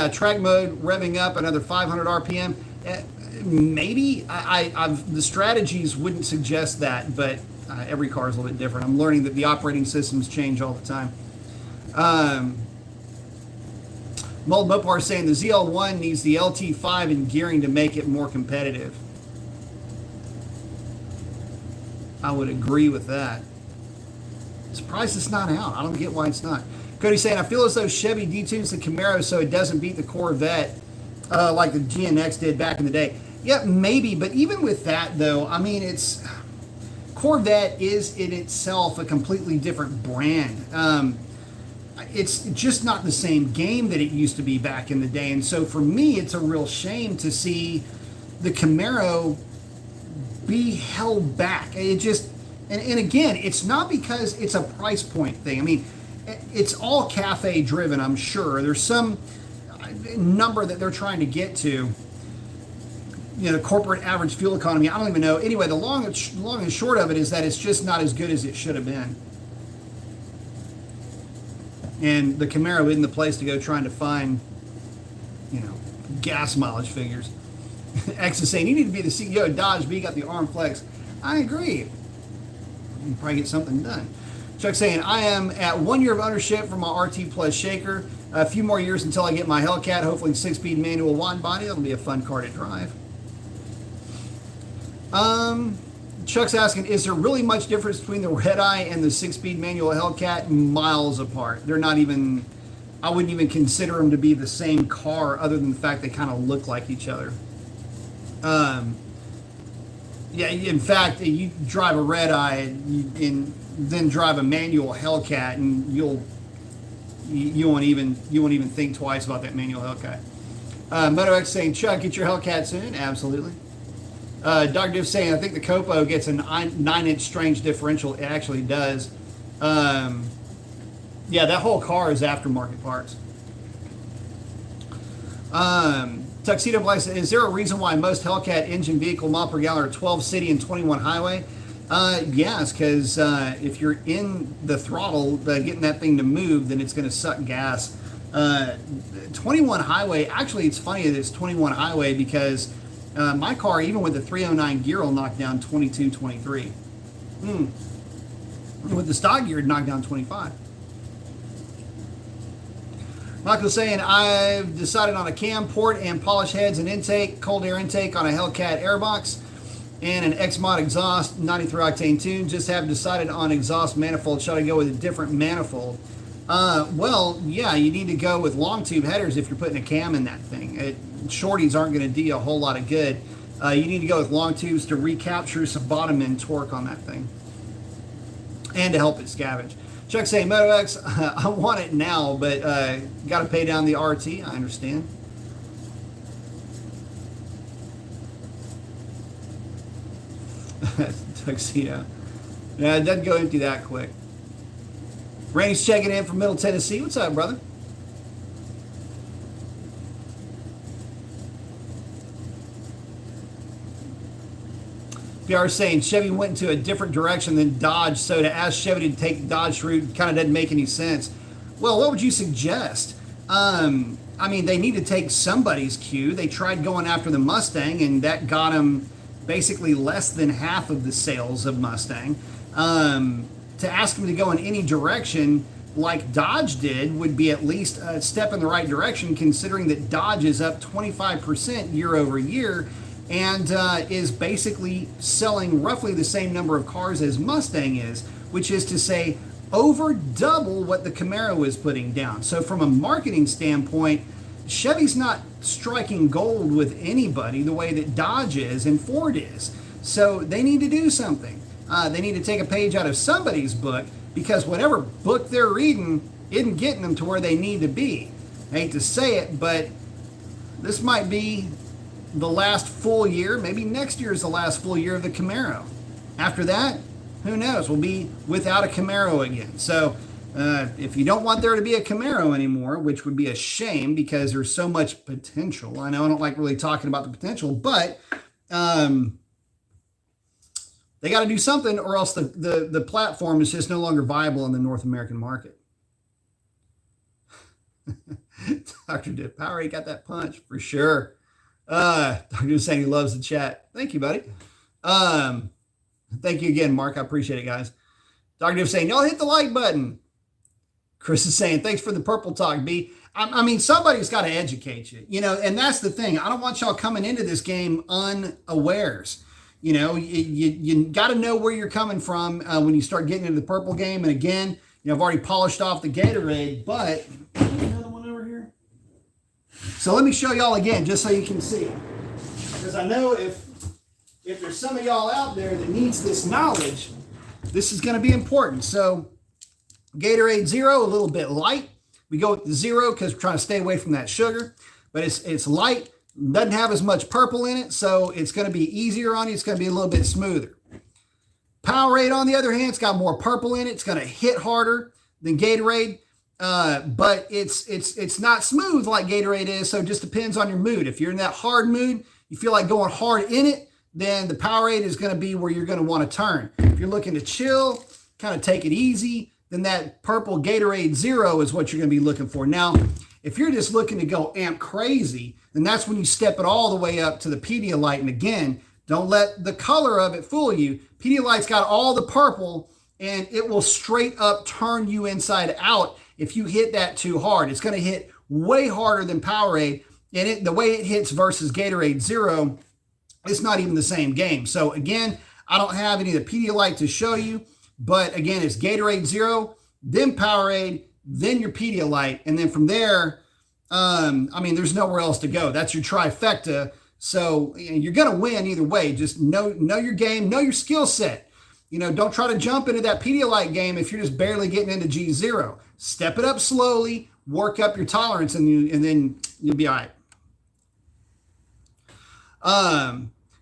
track mode revving up another 500 RPM. Maybe the strategies wouldn't suggest that, but every car is a little bit different. I'm learning that the operating systems change all the time. Mold Mopar saying the ZL1 needs the LT5 in gearing to make it more competitive. I would agree with that. Surprised it's not out. I don't get why it's not. Cody saying, I feel as though Chevy detunes the Camaro so it doesn't beat the Corvette like the GNX did back in the day. Yeah, maybe, but even with that, though, I mean, Corvette is in itself a completely different brand. It's just not the same game that it used to be back in the day. And so for me, it's a real shame to see the Camaro be held back. It just, and again, it's not because it's a price point thing. I mean, it's all cafe driven, I'm sure. There's some number that they're trying to get to, corporate average fuel economy. I don't even know. Anyway, the long and short of it is that it's just not as good as it should have been. And the Camaro isn't the place to go trying to find, gas mileage figures. X is saying, you need to be the CEO of Dodge, but you got the arm flex. I agree. You can probably get something done. Chuck saying, I am at 1 year of ownership for my RT Plus shaker. A few more years until I get my Hellcat, hopefully 6-speed manual wide body. That'll be a fun car to drive. Chuck's asking, is there really much difference between the Red Eye and the 6-speed manual Hellcat? Miles apart. They're not even, I wouldn't even consider them to be the same car other than the fact they kind of look like each other. Yeah, in fact, you drive a Red Eye and then drive a manual Hellcat, and you won't even think twice about that manual Hellcat. MotoX saying, Chuck, get your Hellcat soon. Absolutely. Dr. Diff saying, I think the Copo gets a 9-inch strange differential. It actually does. Yeah, that whole car is aftermarket parts. Tuxedo Black says, is there a reason why most Hellcat engine vehicle mile per gallon are 12 city and 21 highway? Yes, because if you're in the throttle getting that thing to move, then it's going to suck gas. 21 highway, actually it's funny that it's 21 highway because my car, even with the 309 gear, will knock down 22, 23. With the stock gear, it knocked down 25. Michael's saying, I've decided on a cam port and polish heads and intake, cold air intake on a Hellcat airbox, and an X-Mod exhaust, 93 octane tune. Just haven't decided on exhaust manifold. Should I go with a different manifold? Well, yeah, you need to go with long tube headers if you're putting a cam in that thing. Shorties aren't going to do you a whole lot of good. You need to go with long tubes to recapture some bottom end torque on that thing and to help it scavenge. Chuck saying, MotoX, I want it now, but got to pay down the RT. I understand. Tuxedo. Yeah, it doesn't go empty that quick. Randy's checking in from Middle Tennessee. What's up, brother? PR saying Chevy went into a different direction than Dodge, so to ask Chevy to take the Dodge route kind of doesn't make any sense. Well, what would you suggest? I mean, they need to take somebody's cue. They tried going after the Mustang, and that got them basically less than half of the sales of Mustang. To ask them to go in any direction like Dodge did would be at least a step in the right direction, considering that Dodge is up 25% year over year and is basically selling roughly the same number of cars as Mustang is, which is to say over double what the Camaro is putting down. So from a marketing standpoint, Chevy's not striking gold with anybody the way that Dodge is and Ford is. So they need to do something. They need to take a page out of somebody's book, because whatever book they're reading isn't getting them to where they need to be. I hate to say it, but this might be the last full year. Maybe next year is the last full year of the Camaro. After that, who knows? We'll be without a Camaro again. So if you don't want there to be a Camaro anymore, which would be a shame because there's so much potential. I know I don't like really talking about the potential, but they got to do something, or else the platform is just no longer viable in the North American market. Dr. Dip Power, he got that punch for sure. Dr. is saying he loves the chat. Thank you, buddy. Thank you again, Mark. I appreciate it, guys. Dr. Dip saying, y'all hit the like button. Chris is saying, thanks for the purple talk, B. I mean, somebody's got to educate you, and that's the thing. I don't want y'all coming into this game unawares. You got to know where you're coming from when you start getting into the purple game. And again, I've already polished off the Gatorade, but another one over here. So let me show y'all again, just so you can see, because I know if there's some of y'all out there that needs this knowledge, this is going to be important. So Gatorade Zero, a little bit light. We go with the zero because we're trying to stay away from that sugar, but it's light. Doesn't have as much purple in it, so it's going to be easier on you. It's going to be a little bit smoother. Powerade, on the other hand, it's got more purple in it. It's going to hit harder than Gatorade, but it's not smooth like Gatorade is, so it just depends on your mood. If you're in that hard mood, you feel like going hard in it, then the Powerade is going to be where you're going to want to turn. If you're looking to chill, kind of take it easy, then that purple Gatorade Zero is what you're going to be looking for. Now, if you're just looking to go amp crazy, then that's when you step it all the way up to the Pedialyte. And again, don't let the color of it fool you. Pedialyte's got all the purple, and it will straight up turn you inside out if you hit that too hard. It's going to hit way harder than Powerade, and the way it hits versus Gatorade Zero, it's not even the same game. So again, I don't have any of the Pedialyte to show you, but again, it's Gatorade Zero, then Powerade, then your Pedialyte, and then from there, I mean, there's nowhere else to go. That's your trifecta. So you're going to win either way. Just know your game, know your skill set. Don't try to jump into that Pedialyte game if you're just barely getting into G0. Step it up slowly, work up your tolerance, and then you'll be all right.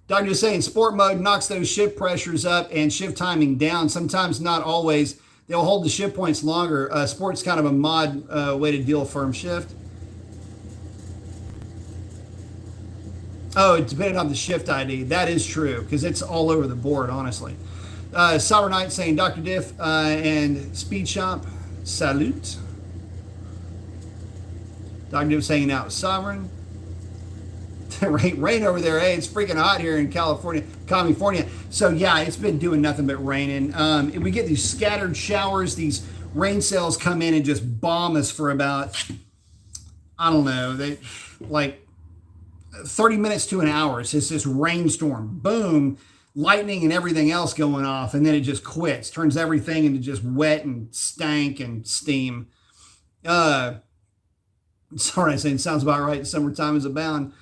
Doctor is saying sport mode knocks those shift pressures up and shift timing down. Sometimes, not always. They'll hold the shift points longer. Sport's kind of a mod way to deal firm shift. Oh, it depended on the shift ID. That is true, because it's all over the board, honestly. Sour Knight saying, Dr. Diff and Speed Shop, salute. Dr. Diff saying out Sovereign. Rain over there. Hey, it's freaking hot here in California. So yeah, it's been doing nothing but raining. We get these scattered showers. These rain cells come in and just bomb us for about, I don't know, like 30 minutes to an hour. It's just this rainstorm, boom, lightning and everything else going off, and then it just quits, turns everything into just wet and stank and steam. Sorry, I saying sounds about right. Summertime is abound.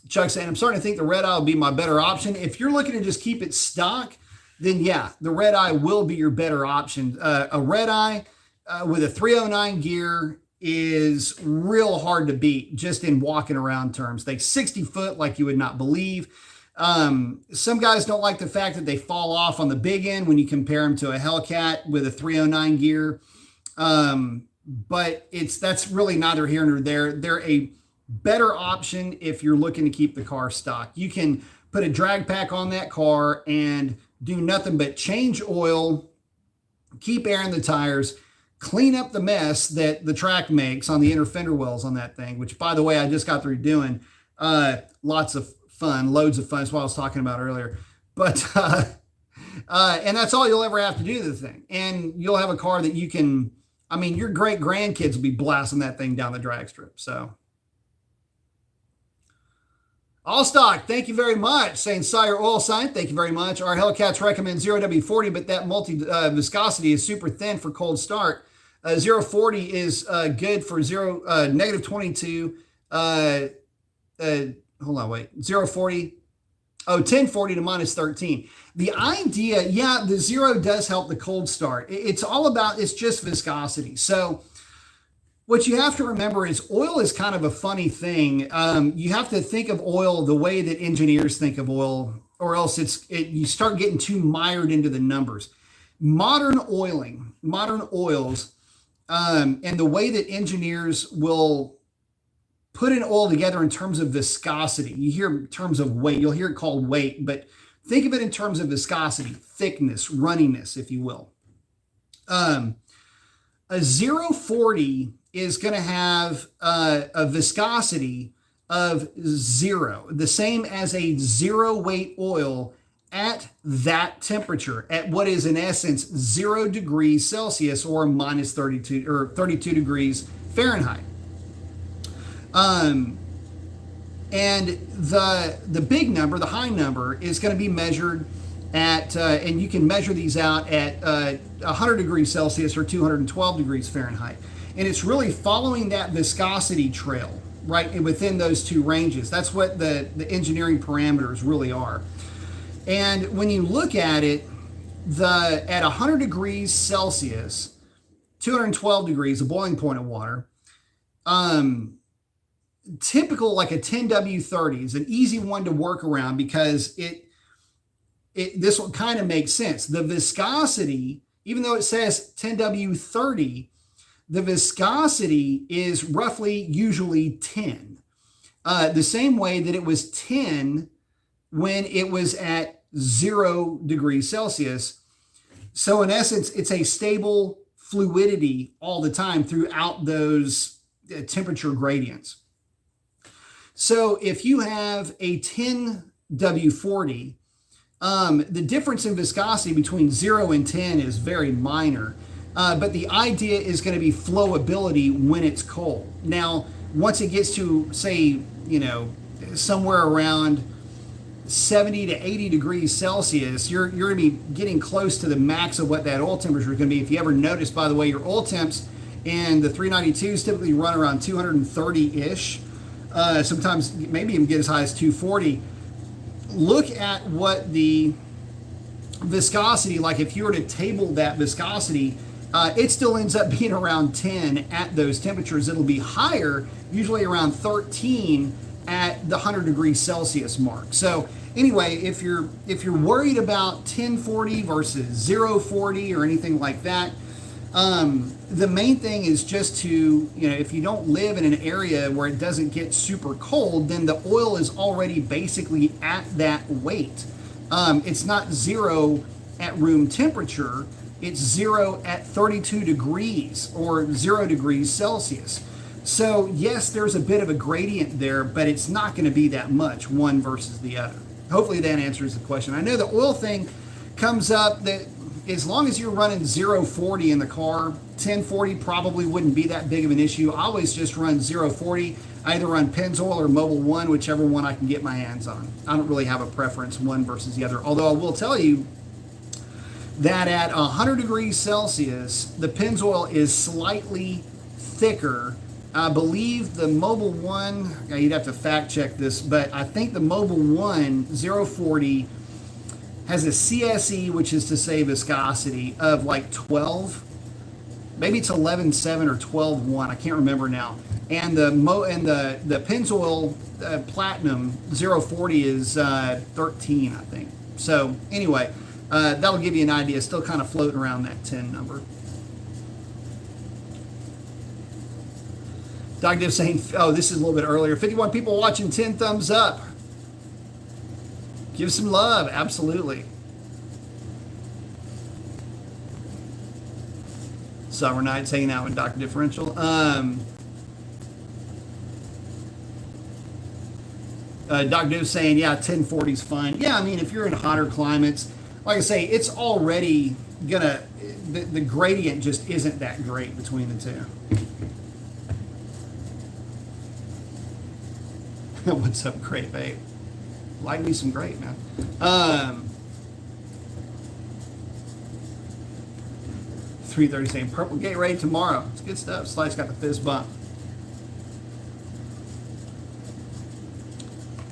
Chuck saying, I'm starting to think the red eye will be my better option. If you're looking to just keep it stock, then yeah, the red eye will be your better option. A red eye with a 309 gear is real hard to beat just in walking around terms. They 60 foot like you would not believe. Some guys don't like the fact that they fall off on the big end when you compare them to a Hellcat with a 309 gear. But that's really neither here nor there. They're a better option if you're looking to keep the car stock. You can put a drag pack on that car and do nothing but change oil, keep air in the tires, clean up the mess that the track makes on the inner fender wells on that thing, which, by the way, I just got through doing. Lots of fun, loads of fun. That's what I was talking about earlier. But and that's all you'll ever have to do to the thing. And you'll have a car that you can, I mean, your great grandkids will be blasting that thing down the drag strip. So all stock, thank you very much. Saying Sire Oil Sign, thank you very much. Our Hellcats recommend 0W40, but that viscosity is super thin for cold start. 040 is good for negative 22. Hold on, wait. 040. Oh, 1040 to minus 13. The idea, yeah, the zero does help the cold start. It's all about, it's just viscosity. So what you have to remember is oil is kind of a funny thing. You have to think of oil the way that engineers think of oil, or else you start getting too mired into the numbers. Modern oils, and the way that engineers will put an oil together in terms of viscosity. You hear in terms of weight, you'll hear it called weight, but think of it in terms of viscosity, thickness, runniness, if you will. A 040 is going to have a viscosity of 0, the same as a zero weight oil at that temperature, at what is in essence 0 degrees Celsius or minus 32 or 32 degrees Fahrenheit. And the big number, the high number, is going to be measured at, and you can measure these out at 100 degrees Celsius or 212 degrees Fahrenheit. And it's really following that viscosity trail, right, within those two ranges. That's what the engineering parameters really are. And when you look at it, at 100 degrees Celsius, 212 degrees, the boiling point of water, typical, like a 10W30 is an easy one to work around because this will kind of make sense. The viscosity, even though it says 10W30, the viscosity is roughly usually 10. The same way that it was 10 when it was at 0 degrees Celsius. So in essence, it's a stable fluidity all the time throughout those temperature gradients. So if you have a 10W40, the difference in viscosity between 0 and 10 is very minor. But the idea is going to be flowability when it's cold. Now, once it gets to, say, somewhere around 70 to 80 degrees Celsius, you're going to be getting close to the max of what that oil temperature is going to be. If you ever notice, by the way, your oil temps in the 392s typically run around 230-ish. Sometimes maybe even get as high as 240. Look at what the viscosity, like if you were to table that viscosity, it still ends up being around 10 at those temperatures. It'll be higher, usually around 13 at the 100 degrees Celsius mark. So anyway, if you're worried about 1040 versus 040 or anything like that, the main thing is just to, if you don't live in an area where it doesn't get super cold, then the oil is already basically at that weight. It's not 0 at room temperature. It's 0 at 32 degrees or 0 degrees Celsius. So yes, there's a bit of a gradient there, but it's not going to be that much, one versus the other. Hopefully that answers the question. I know the oil thing comes up, that as long as you're running 040 in the car, 1040 probably wouldn't be that big of an issue. I always just run 040. I either run Pennzoil or Mobil 1, whichever one I can get my hands on. I don't really have a preference one versus the other. Although I will tell you that at 100 degrees Celsius, the Pennzoil is slightly thicker. I believe the Mobil 1, you'd have to fact check this, but I think the Mobil 1 040 has a CSE, which is to say viscosity, of like 12. Maybe it's 11.7 or 12.1. I can't remember now. And the Pennzoil Platinum 040 is 13, I think. So anyway, that'll give you an idea. Still kind of floating around that 10 number. Dr. Div saying, oh, this is a little bit earlier. 51 people watching, 10 thumbs up. Give some love, absolutely. Summer nights hanging out with Dr. Differential. Dr. Div saying, yeah, 1040 is fine. Yeah, I mean, if you're in hotter climates, like I say, it's already gonna, the gradient just isn't that great between the two. What's up, Grape Ape? Like me some grape, man. 3:30 saying Purple Gatorade tomorrow. It's good stuff. Slide's got the fizz bump.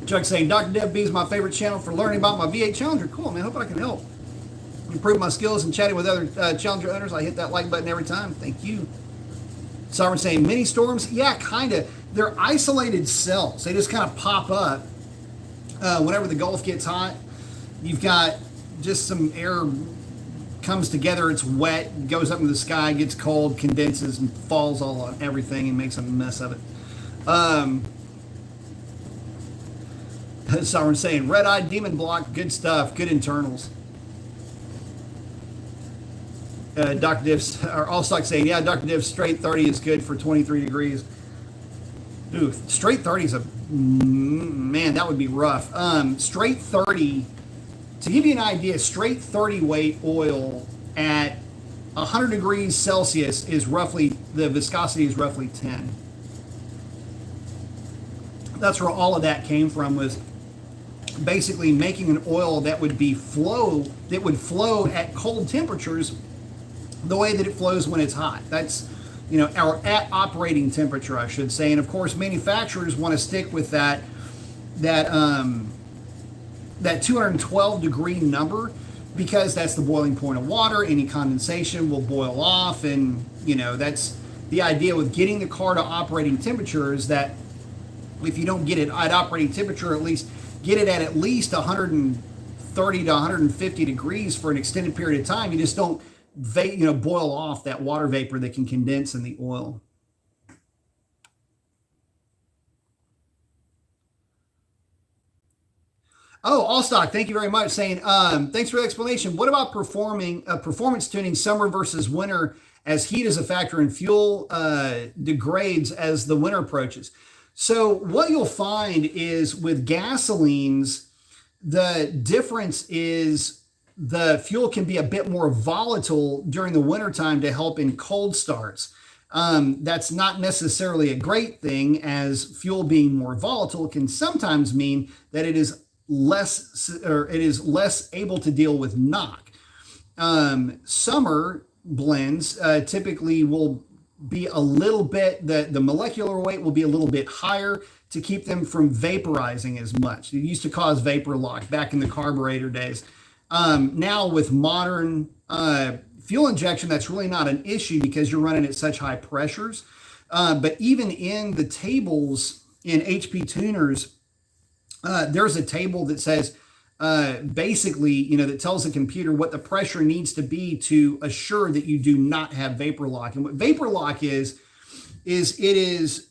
Chuck saying Dr. Deb B is my favorite channel for learning about my V8 Challenger. Cool, man. Hope I can help improve my skills in chatting with other Challenger owners. I hit that like button every time. Thank you. Sovereign saying mini storms. Yeah, kind of. They're isolated cells. They just kind of pop up whenever the Gulf gets hot. You've got just some air comes together. It's wet, goes up into the sky, gets cold, condenses, and falls all on everything and makes a mess of it. Sovereign saying red-eyed demon block. Good stuff. Good internals. Dr. Div's, or Allstock saying, yeah, Dr. Div's straight 30 is good for 23 degrees. Ooh, straight 30 is man, that would be rough. Straight 30, to give you an idea, straight 30 weight oil at 100 degrees Celsius is roughly, the viscosity is roughly 10. That's where all of that came from, was basically making an oil that would flow at cold temperatures the way that it flows when it's hot. That's, our at operating temperature, I should say. And of course, manufacturers want to stick with that 212 degree number, because that's the boiling point of water. Any condensation will boil off, and that's the idea with getting the car to operating temperature, is that if you don't get it at operating temperature, at least get it at least 130 to 150 degrees for an extended period of time. You just don't boil off that water vapor that can condense in the oil. Oh, Allstock, thank you very much. Saying, thanks for the explanation. What about performance tuning summer versus winter, as heat is a factor in fuel degrades as the winter approaches? So what you'll find is with gasolines, the difference is the fuel can be a bit more volatile during the wintertime to help in cold starts. That's not necessarily a great thing, as fuel being more volatile can sometimes mean that it is less able to deal with knock. Summer blends typically will be a little bit, the molecular weight will be a little bit higher to keep them from vaporizing as much. It used to cause vapor lock back in the carburetor days. Now with modern fuel injection, that's really not an issue because you're running at such high pressures. But even in the tables in HP tuners, there's a table that says basically, that tells the computer what the pressure needs to be to assure that you do not have vapor lock. And what vapor lock is it is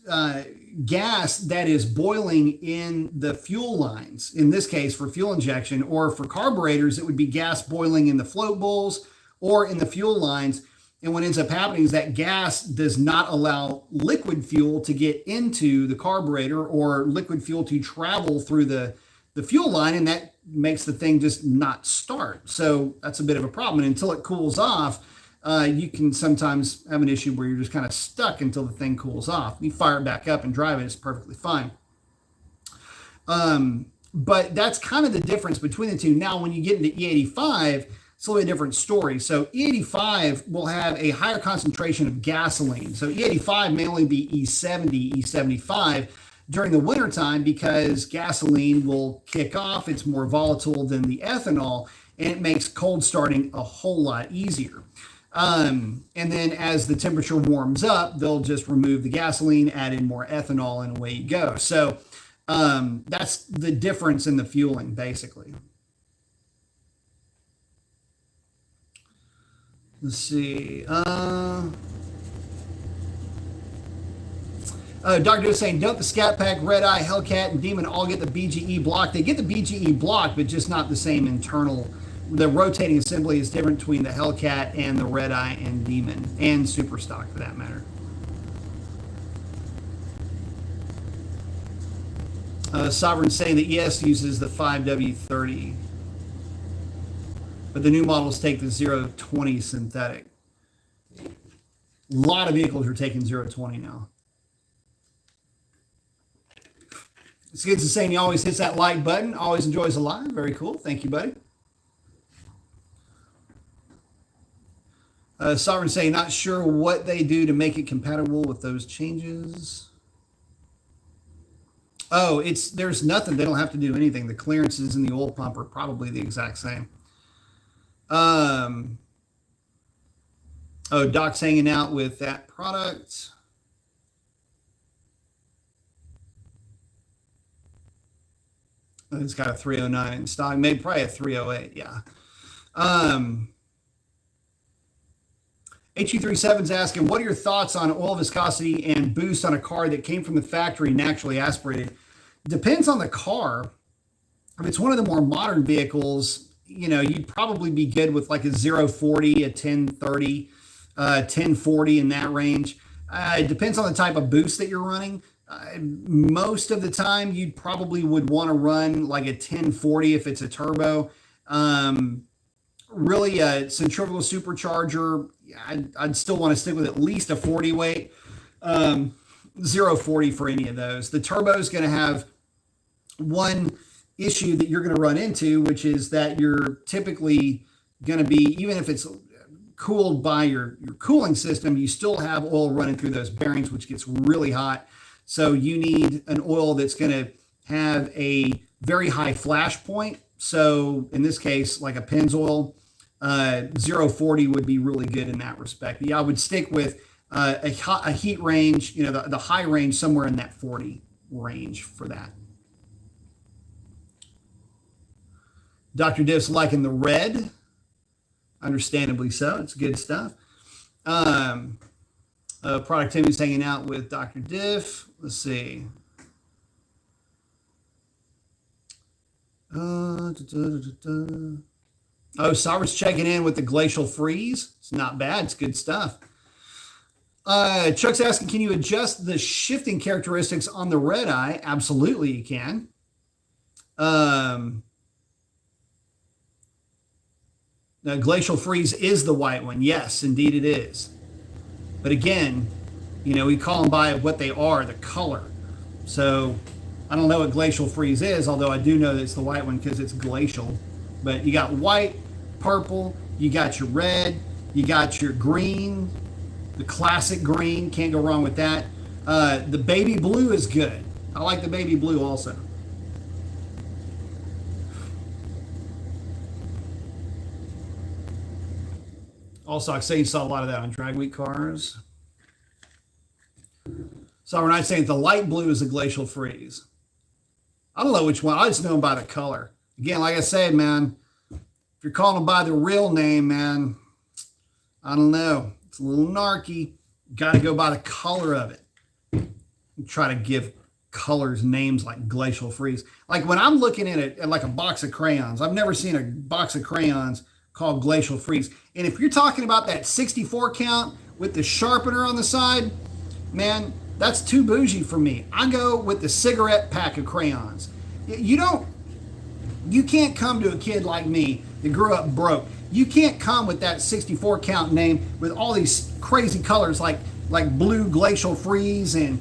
gas that is boiling in the fuel lines. In this case, for fuel injection, or for carburetors, it would be gas boiling in the float bowls or in the fuel lines. And what ends up happening is that gas does not allow liquid fuel to get into the carburetor or liquid fuel to travel through the fuel line, and that makes the thing just not start. So that's a bit of a problem. And until it cools off, you can sometimes have an issue where you're just kind of stuck until the thing cools off. You fire it back up and drive it, it's perfectly fine. But that's kind of the difference between the two. Now, when you get into E85, it's a little bit different story. So E85 will have a higher concentration of gasoline. So E85 may only be E70, E75 during the wintertime because gasoline will kick off. It's more volatile than the ethanol, and it makes cold starting a whole lot easier. And then as the temperature warms up, they'll just remove the gasoline, add in more ethanol, and away you go. So that's the difference in the fueling, basically. Let's see. Dr. is saying, don't the Scat Pack, Red Eye, Hellcat, and Demon all get the BGE block? They get the BGE block, but just not the same internal. The rotating assembly is different between the Hellcat and the Red Eye and Demon, and Superstock for that matter. Sovereign saying that ES uses the 5W30, but the new models take the 020 synthetic. A lot of vehicles are taking 020 now. Skids is saying he always hits that like button, always enjoys the live. Very cool. Thank you, buddy. Sovereign saying, not sure what they do to make it compatible with those changes. Oh, there's nothing. They don't have to do anything. The clearances in the oil pump are probably the exact same. Oh, Doc's hanging out with that product. It's got a 309 in stock, maybe probably a 308, yeah. HU37's asking, what are your thoughts on oil viscosity and boost on a car that came from the factory naturally aspirated? Depends on the car. If it's one of the more modern vehicles, you'd probably be good with like a 040, a 1030, 1040 in that range. It depends on the type of boost that you're running. Most of the time, you probably would want to run like a 1040 if it's a turbo. Really, a centrifugal supercharger, I'd still want to stick with at least a 40 weight. 040 for any of those. The turbo is going to have one issue that you're going to run into, which is that you're typically going to be, even if it's cooled by your cooling system, you still have oil running through those bearings, which gets really hot. So you need an oil that's going to have a very high flash point. So in this case, like a Pennzoil, 040 would be really good in that respect. But yeah, I would stick with a heat range, the high range somewhere in that 40 range for that. Dr. Diff's liking the red. Understandably so. It's good stuff. Productivity's hanging out with Dr. Diff. Let's see. Oh, Sovereign's checking in with the glacial freeze. It's not bad. It's good stuff. Chuck's asking, can you adjust the shifting characteristics on the red eye? Absolutely, you can. Now, glacial freeze is the white one. Yes, indeed it is. But again, we call them by what they are, the color. So I don't know what glacial freeze is, although I do know that it's the white one because it's glacial. But you got white, purple, you got your red, you got your green, the classic green, can't go wrong with that. The baby blue is good. I like the baby blue also. Also, I say you saw a lot of that on drag week cars. So we're not saying the light blue is a glacial freeze. I don't know which one. I just know them by the color. Again, like I said, man, if you're calling them by the real name, man, I don't know. It's a little narky. Got to go by the color of it. Try to give colors names like glacial freeze. Like when I'm looking at it at like a box of crayons, I've never seen a box of crayons called glacial freeze. And if you're talking about that 64 count with the sharpener on the side, man, that's too bougie for me. I go with the cigarette pack of crayons. You can't come to a kid like me that grew up broke. You can't come with that 64 count name with all these crazy colors like blue glacial freeze and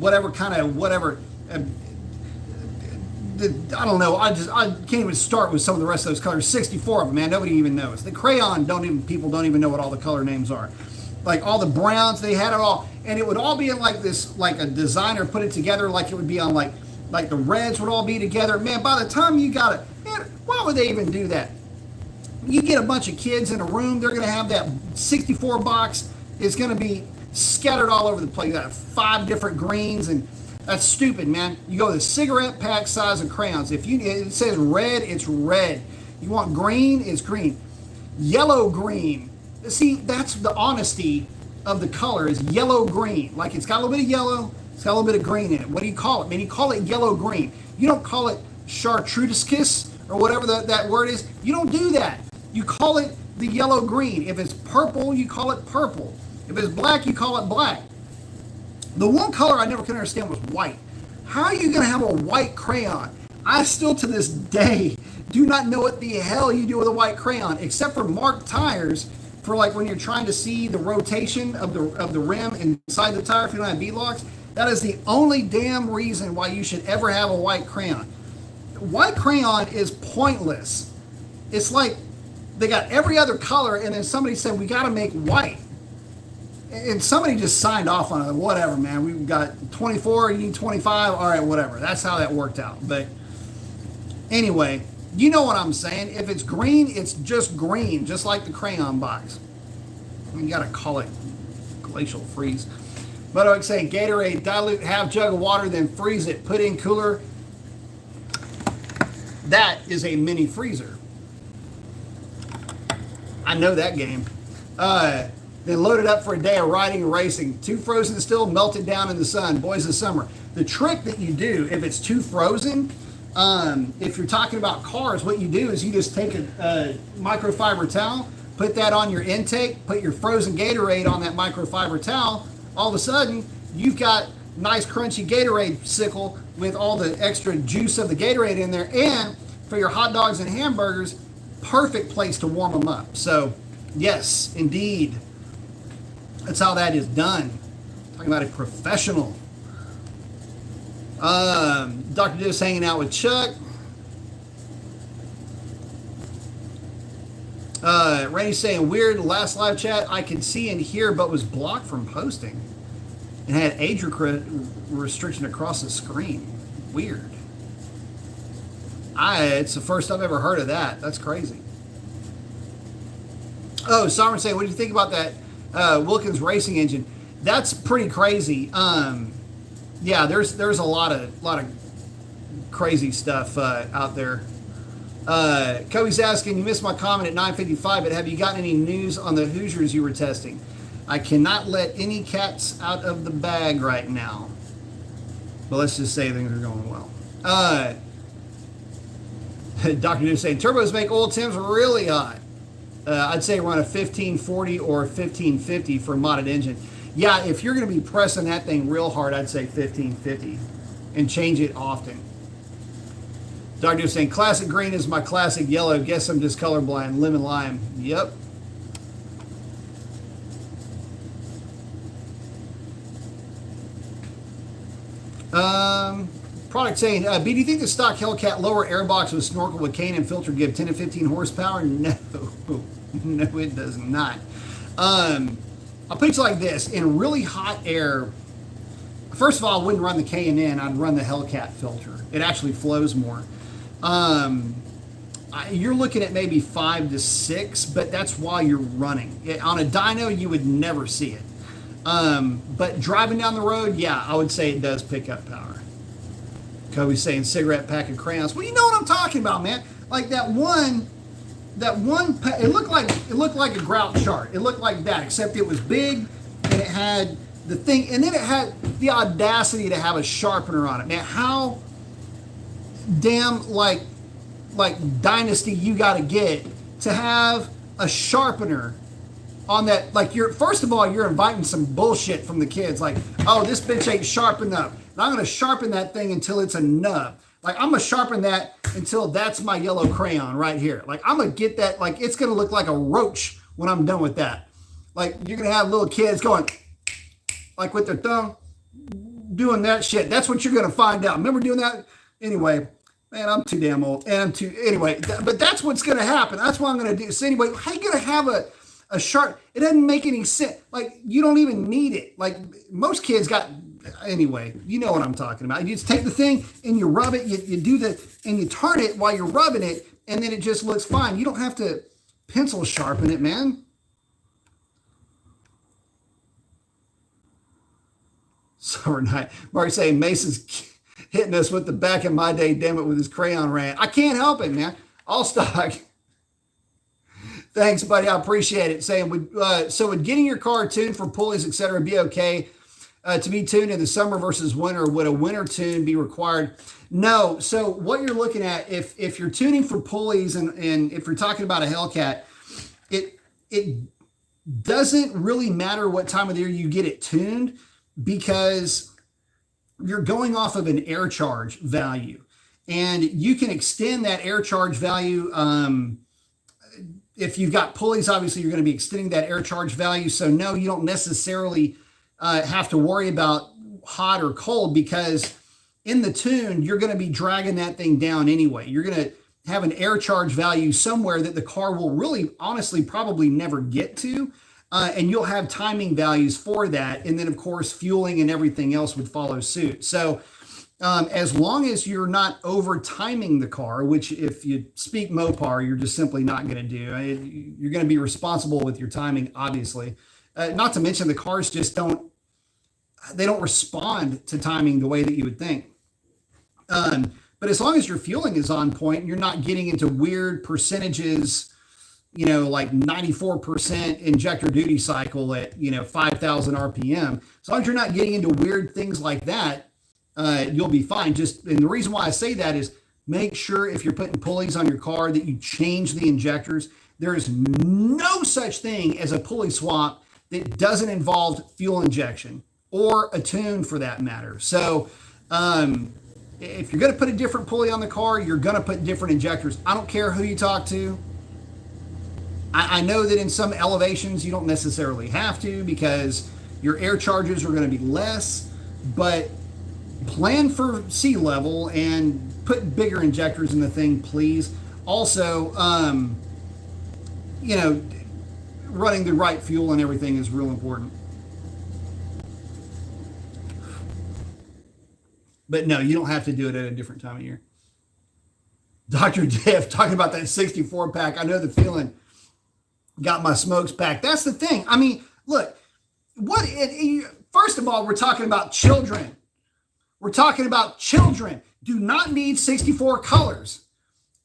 whatever kind of whatever. I don't know. I can't even start with some of the rest of those colors. 64 of them, man. Nobody even knows. The crayon people don't even know what all the color names are. Like all the browns, they had it all, and it would all be in like this, like a designer put it together, like it would be on like the reds would all be together. Man, by the time you got it, man, why would they even do that? You get a bunch of kids in a room, they're gonna have that 64 box. It's gonna be scattered all over the place. You got 5 different greens and. That's stupid, man. You go the cigarette pack size of crayons. If it says red, it's red. You want green, it's green. Yellow green. See, that's the honesty of the color is yellow green. Like it's got a little bit of yellow, it's got a little bit of green in it. What do you call it? Man, you call it yellow green. You don't call it chartreuse or whatever that word is. You don't do that. You call it the yellow green. If it's purple, you call it purple. If it's black, you call it black. The one color I never could understand was white. How are you going to have a white crayon? I still to this day do not know what the hell you do with a white crayon, except for marked tires for like when you're trying to see the rotation of the rim inside the tire if you don't have V-locks. That is the only damn reason why you should ever have a white crayon. White crayon is pointless. It's like they got every other color and then somebody said we got to make white. And somebody just signed off on it. Whatever, man. We've got 24, you need 25. All right, whatever. That's how that worked out. But anyway, you know what I'm saying. If it's green, it's just green, just like the crayon box. You got to call it glacial freeze. But I would say Gatorade, dilute half jug of water, then freeze it. Put in cooler. That is a mini freezer. I know that game. Then load it up for a day of riding and racing. Too frozen still, melted down in the sun. Boys of summer. The trick that you do, if it's too frozen, if you're talking about cars, what you do is you just take a microfiber towel, put that on your intake, put your frozen Gatorade on that microfiber towel. All of a sudden, you've got nice crunchy Gatorade sickle with all the extra juice of the Gatorade in there. And for your hot dogs and hamburgers, perfect place to warm them up. So, yes, indeed. That's how that is done. Talking about a professional. Dr. Diz hanging out with Chuck. Randy's saying, weird, last live chat I could see and hear but was blocked from posting. And had age restriction across the screen. Weird. It's the first I've ever heard of that. That's crazy. Oh, Sovereign saying, what do you think about that Wilkins racing engine? That's pretty crazy. Yeah, there's a lot of crazy stuff out there. Kobe's asking, you missed my comment at 9:55, but have you gotten any news on the Hoosiers you were testing? I cannot let any cats out of the bag right now. But let's just say things are going well. Dr. New saying, turbos make oil temps really hot. I'd say run a 1540 or 1550 for a modded engine. Yeah, if you're going to be pressing that thing real hard, I'd say 1550 and change it often. Dr. New saying, classic green is my classic yellow. Guess I'm just colorblind. Lemon lime. Yep. Product saying, B, do you think the stock Hellcat lower airbox with snorkel with cane and filter give 10 to 15 horsepower? No. No, it does not. I'll put it like this. In really hot air, first of all, I wouldn't run the K&N. I'd run the Hellcat filter. It actually flows more. You're looking at maybe 5 to 6, but that's while you're running. On a dyno, you would never see it. But driving down the road, yeah, I would say it does pick up power. Kobe's saying cigarette pack of crayons. Well, you know what I'm talking about, man. Like that one, it looked like a grout chart. It looked like that, except it was big and it had the thing, and then it had the audacity to have a sharpener on it. Man, how damn like dynasty you got to get to have a sharpener on that. Like, first of all, you're inviting some bullshit from the kids. Like, oh, this bitch ain't sharp enough. And I'm going to sharpen that thing until it's a nub. Like, I'm going to sharpen that until that's my yellow crayon right here. Like, I'm going to get that. Like, it's going to look like a roach when I'm done with that. Like, you're going to have little kids going, like, with their thumb, doing that shit. That's what you're going to find out. Remember doing that? Anyway, man, I'm too damn old. Anyway, but that's what's going to happen. That's what I'm going to do. So anyway, how you going to have a sharp? It doesn't make any sense. Like, you don't even need it. Like, most kids got, anyway, you know what I'm talking about. You just take the thing and you rub it, you do and you turn it while you're rubbing it, and then it just looks fine. You don't have to pencil sharpen it, man. Summer night. Mark saying Mason's hitting us with the back in my day, damn it, with his crayon rant. I can't help it, man. All stock. Thanks, buddy. I appreciate it. Saying, so would getting your car tuned for pulleys, etc., be okay to be tuned in the summer versus winter? Would a winter tune be required? No. So what you're looking at, if you're tuning for pulleys, and if you're talking about a Hellcat, it doesn't really matter what time of the year you get it tuned, because you're going off of an air charge value, and you can extend that air charge value. If you've got pulleys, obviously you're going to be extending that air charge value. So no, you don't necessarily have to worry about hot or cold, because in the tune, you're going to be dragging that thing down anyway. You're going to have an air charge value somewhere that the car will really, honestly, probably never get to. And you'll have timing values for that. And then, of course, fueling and everything else would follow suit. So as long as you're not over timing the car, which if you speak Mopar, you're just simply not going to do. You're going to be responsible with your timing, obviously. Not to mention the cars just don't respond to timing the way that you would think. But as long as your fueling is on point, you're not getting into weird percentages, like 94% injector duty cycle at, 5,000 RPM. As long as you're not getting into weird things like that, you'll be fine. And the reason why I say that is make sure if you're putting pulleys on your car that you change the injectors. There is no such thing as a pulley swap that doesn't involve fuel injection or a tune for that matter. So if you're going to put a different pulley on the car, you're going to put different injectors. I don't care who you talk to. I know that in some elevations you don't necessarily have to, because your air charges are going to be less, but plan for sea level and put bigger injectors in the thing, please. Also, running the right fuel and everything is real important. But no, you don't have to do it at a different time of year. Dr. Jeff talking about that 64 pack. I know the feeling. Got my smokes pack. That's the thing. I mean, look, first of all, we're talking about children. We're talking about children do not need 64 colors.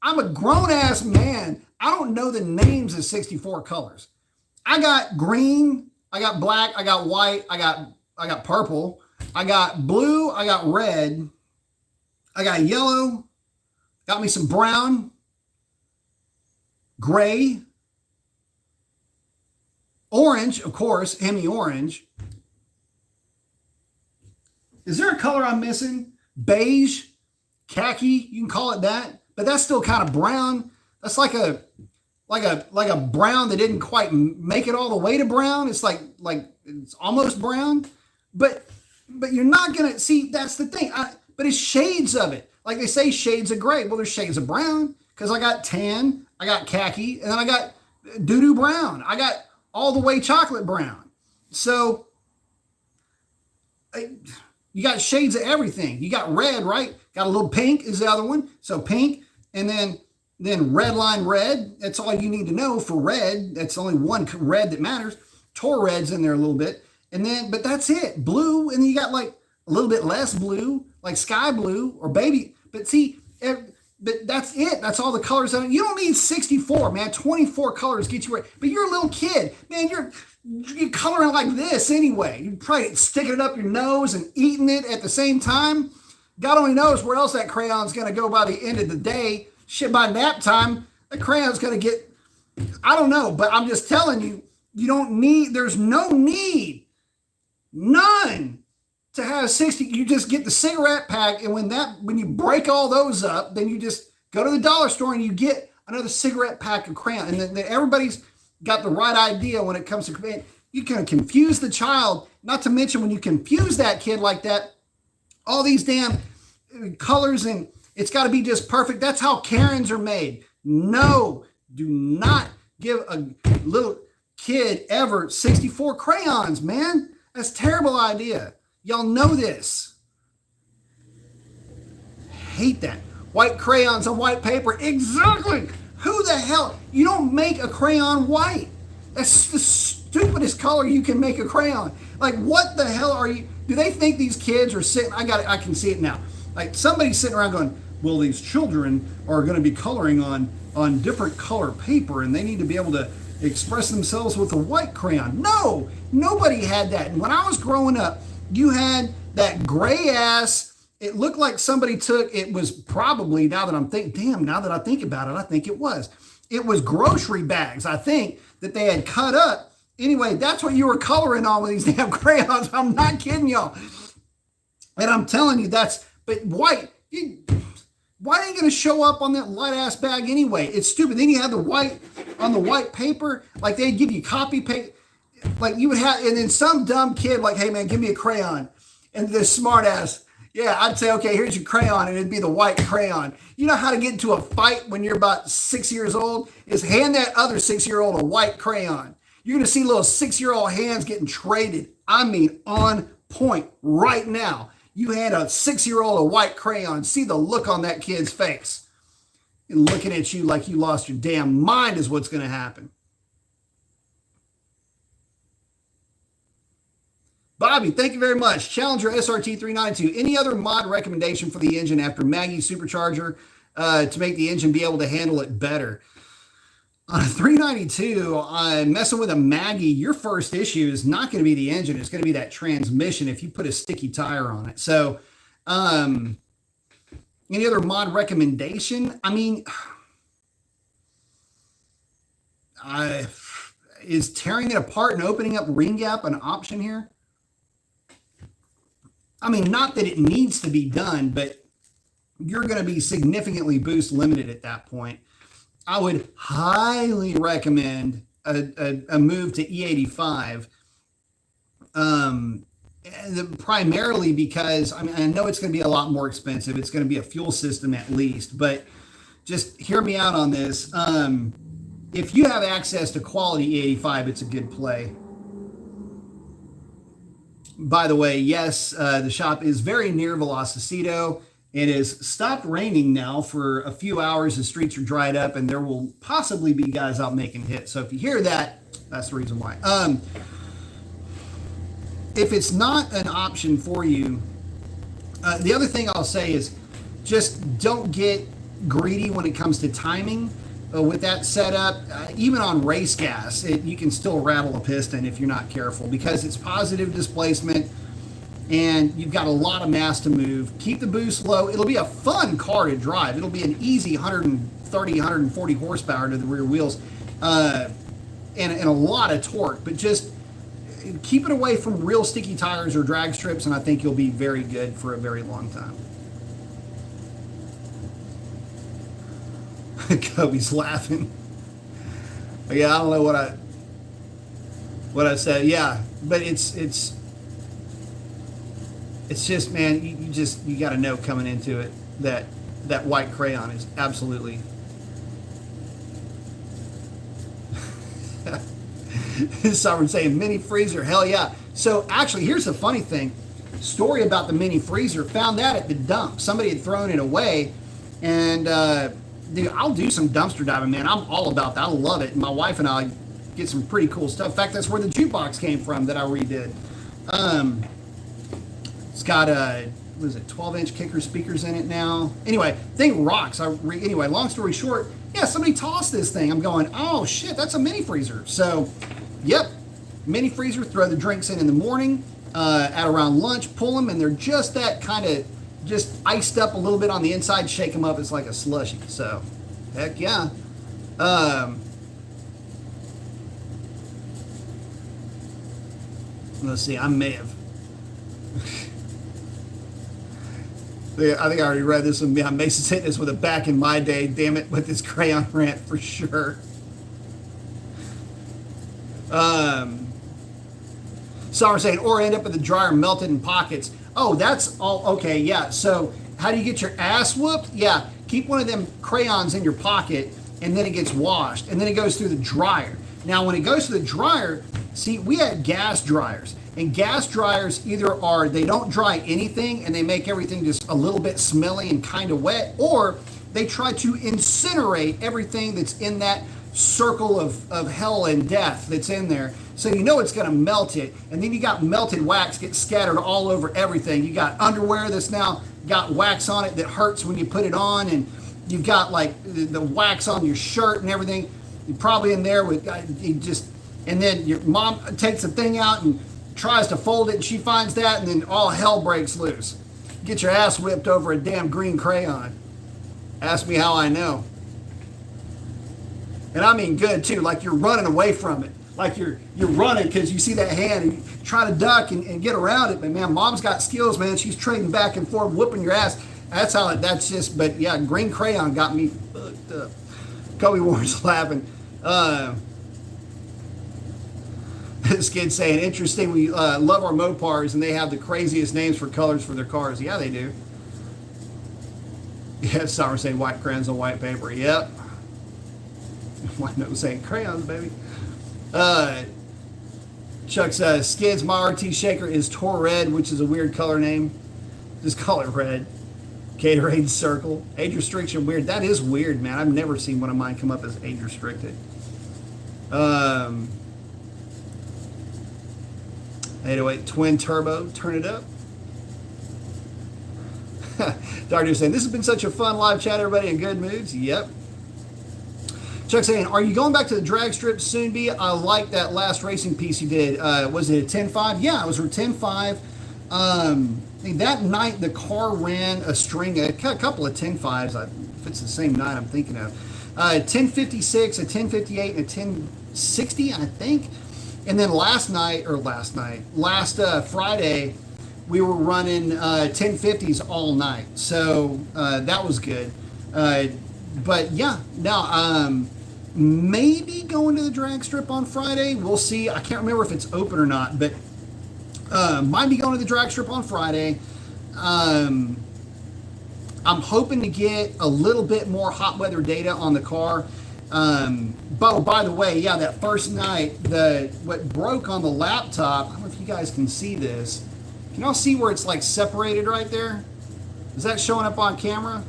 I'm a grown-ass man. I don't know the names of 64 colors. I got green, I got black, I got white, I got purple, I got blue, I got red, I got yellow, got me some brown, gray, orange, of course, Hemi orange. Is there a color I'm missing? Beige, khaki, you can call it that, but that's still kind of brown. That's like a brown that didn't quite make it all the way to brown. It's like it's almost brown, but you're not gonna see. That's the thing. But it's shades of it. Like they say, shades of gray. Well, there's shades of brown because I got tan, I got khaki, and then I got doo-doo brown. I got all the way chocolate brown. So you got shades of everything. You got red, right? Got a little pink is the other one. So pink, and then red line red. That's all you need to know for red. That's only one red that matters. Tor red's in there a little bit. And then, but that's it. Blue, and then you got like a little bit less blue, like sky blue or baby. But see, but that's it. That's all the colors on it. You don't need 64, man. 24 colors get you right. But you're a little kid, man. You're coloring like this anyway. You're probably sticking it up your nose and eating it at the same time. God only knows where else that crayon's going to go by the end of the day. Shit, by nap time, that crayon's going to get, I don't know, but I'm just telling you, you don't need, there's no need, none, to have 60. You just get the cigarette pack, and when you break all those up, then you just go to the dollar store and you get another cigarette pack of crayon. And then everybody's got the right idea when it comes to, man, you can confuse the child, not to mention when you confuse that kid like that, all these damn colors, and it's got to be just perfect. That's how Karens are made. No, do not give a little kid ever 64 crayons, man. That's a terrible idea. Y'all know this. Hate that. White crayons on white paper. Exactly. Who the hell? You don't make a crayon white. That's the stupidest color you can make a crayon. Like, what the hell are you? Do they think these kids are sitting? I can see it now. Like somebody's sitting around going, well, these children are going to be coloring on different color paper, and they need to be able to express themselves with a white crayon. No, nobody had that. And when I was growing up, you had that gray ass, it looked like somebody took, it was probably, now that I think about it, I think it was grocery bags, I think, that they had cut up. Anyway, that's what you were coloring on with these damn crayons. I'm not kidding y'all. And I'm telling you, but white, white ain't going to show up on that light ass bag anyway. It's stupid. Then you have the white on the white paper, like they'd give you copy paper. Like you would have, and then some dumb kid like, hey man, give me a crayon. And this smart ass, yeah, I'd say, okay, here's your crayon, and it'd be the white crayon. You know how to get into a fight when you're about 6 years old? Is hand that other 6-year-old a white crayon. You're going to see little 6-year-old hands getting traded. I mean, on point right now. You hand a 6-year-old a white crayon. See the look on that kid's face. And looking at you like you lost your damn mind is what's going to happen. Bobby, thank you very much. Challenger SRT 392. Any other mod recommendation for the engine after Maggie Supercharger to make the engine be able to handle it better? On a 392, messing with a Maggie, your first issue is not going to be the engine. It's going to be that transmission if you put a sticky tire on it. So, any other mod recommendation? I mean, is tearing it apart and opening up ring gap an option here? I mean, not that it needs to be done, but you're going to be significantly boost limited at that point. I would highly recommend a move to E85, primarily because, I mean, I know it's going to be a lot more expensive. It's going to be a fuel system at least, but just hear me out on this. If you have access to quality E85, it's a good play. By the way, yes, the shop is very near Velocito. It has stopped raining now for a few hours. The streets are dried up, and there will possibly be guys out making hits. So if you hear that, that's the reason why. If it's not an option for you, The other thing I'll say is just don't get greedy when it comes to timing. With that setup, even on race gas, you can still rattle a piston if you're not careful because it's positive displacement and you've got a lot of mass to move. Keep the boost low. It'll be a fun car to drive. It'll be an easy 130, 140 horsepower to the rear wheels and a lot of torque, but just keep it away from real sticky tires or drag strips, and I think you'll be very good for a very long time. Kobe's laughing. Yeah, I don't know what I said. Yeah, but it's just, man, you got to know coming into it that white crayon is absolutely. Someone saying mini freezer, hell yeah. So actually, here's the funny thing. Story about the mini freezer. Found that at the dump. Somebody had thrown it away, and dude, I'll do some dumpster diving, man. I'm all about that. I love it. And my wife and I get some pretty cool stuff. In fact, that's where the jukebox came from that I redid. It's got what is it, 12-inch kicker speakers in it now. Anyway, thing rocks. Anyway, long story short, yeah, somebody tossed this thing. I'm going, oh shit, that's a mini freezer. So, yep, mini freezer. Throw the drinks in the morning, at around lunch, pull them, and they're just that kind of just iced up a little bit on the inside. Shake them up, it's like a slushy. So, heck yeah. Let's see, I may have. I think I already read this one. Mason's hitting this with a back in my day. Damn it, with this crayon rant for sure. Some are saying, or end up in the dryer melted in pockets. Oh, that's all. Okay, yeah. So how do you get your ass whooped? Yeah, keep one of them crayons in your pocket, and then it gets washed, and then it goes through the dryer. Now, when it goes through the dryer, see, we had gas dryers. And gas dryers either they don't dry anything and they make everything just a little bit smelly and kind of wet, or they try to incinerate everything that's in that circle of hell and death that's in there. So you know it's going to melt it. And then you got melted wax get scattered all over everything. You got underwear that's now got wax on it that hurts when you put it on. And you've got like the wax on your shirt and everything. You're probably in there with and then your mom takes the thing out and tries to fold it, and she finds that, and then all hell breaks loose. Get your ass whipped over a damn green crayon. Ask me how I know. And I mean good too, like you're running away from it. Like you're running because you see that hand and you try to duck and get around it. But man, mom's got skills, man. She's trading back and forth, whooping your ass. That's just, but yeah, green crayon got me fucked up. Kobe Warren's laughing. This kid's saying, interesting, we love our Mopars, and they have the craziest names for colors for their cars. Yeah, they do. Yeah, some are saying white crayons on white paper. Yep. White note saying crayons, baby. Chuck says, Skids, my RT Shaker is Tor Red, which is a weird color name. Just call it red. Gatorade Circle. Age restriction, weird. That is weird, man. I've never seen one of mine come up as age restricted. 808 twin turbo, turn it up. Dr. saying, this has been such a fun live chat, everybody in good moods. Yep. Chuck saying, are you going back to the drag strip soon, B? I like that last racing piece you did. Was it a 10.5? Yeah, it was a 10.5. That night the car ran a string, a couple of 10.5s. If it's the same night I'm thinking of. 1056, a 1058, and a 1060, I think. And then last Friday, we were running 1050s all night. So that was good. But yeah, now maybe going to the drag strip on Friday. We'll see. I can't remember if it's open or not, but might be going to the drag strip on Friday. I'm hoping to get a little bit more hot weather data on the car. But by the way, yeah, that first night, what broke on the laptop, I don't know if you guys can see this. Can y'all see where it's like separated right there? Is that showing up on camera?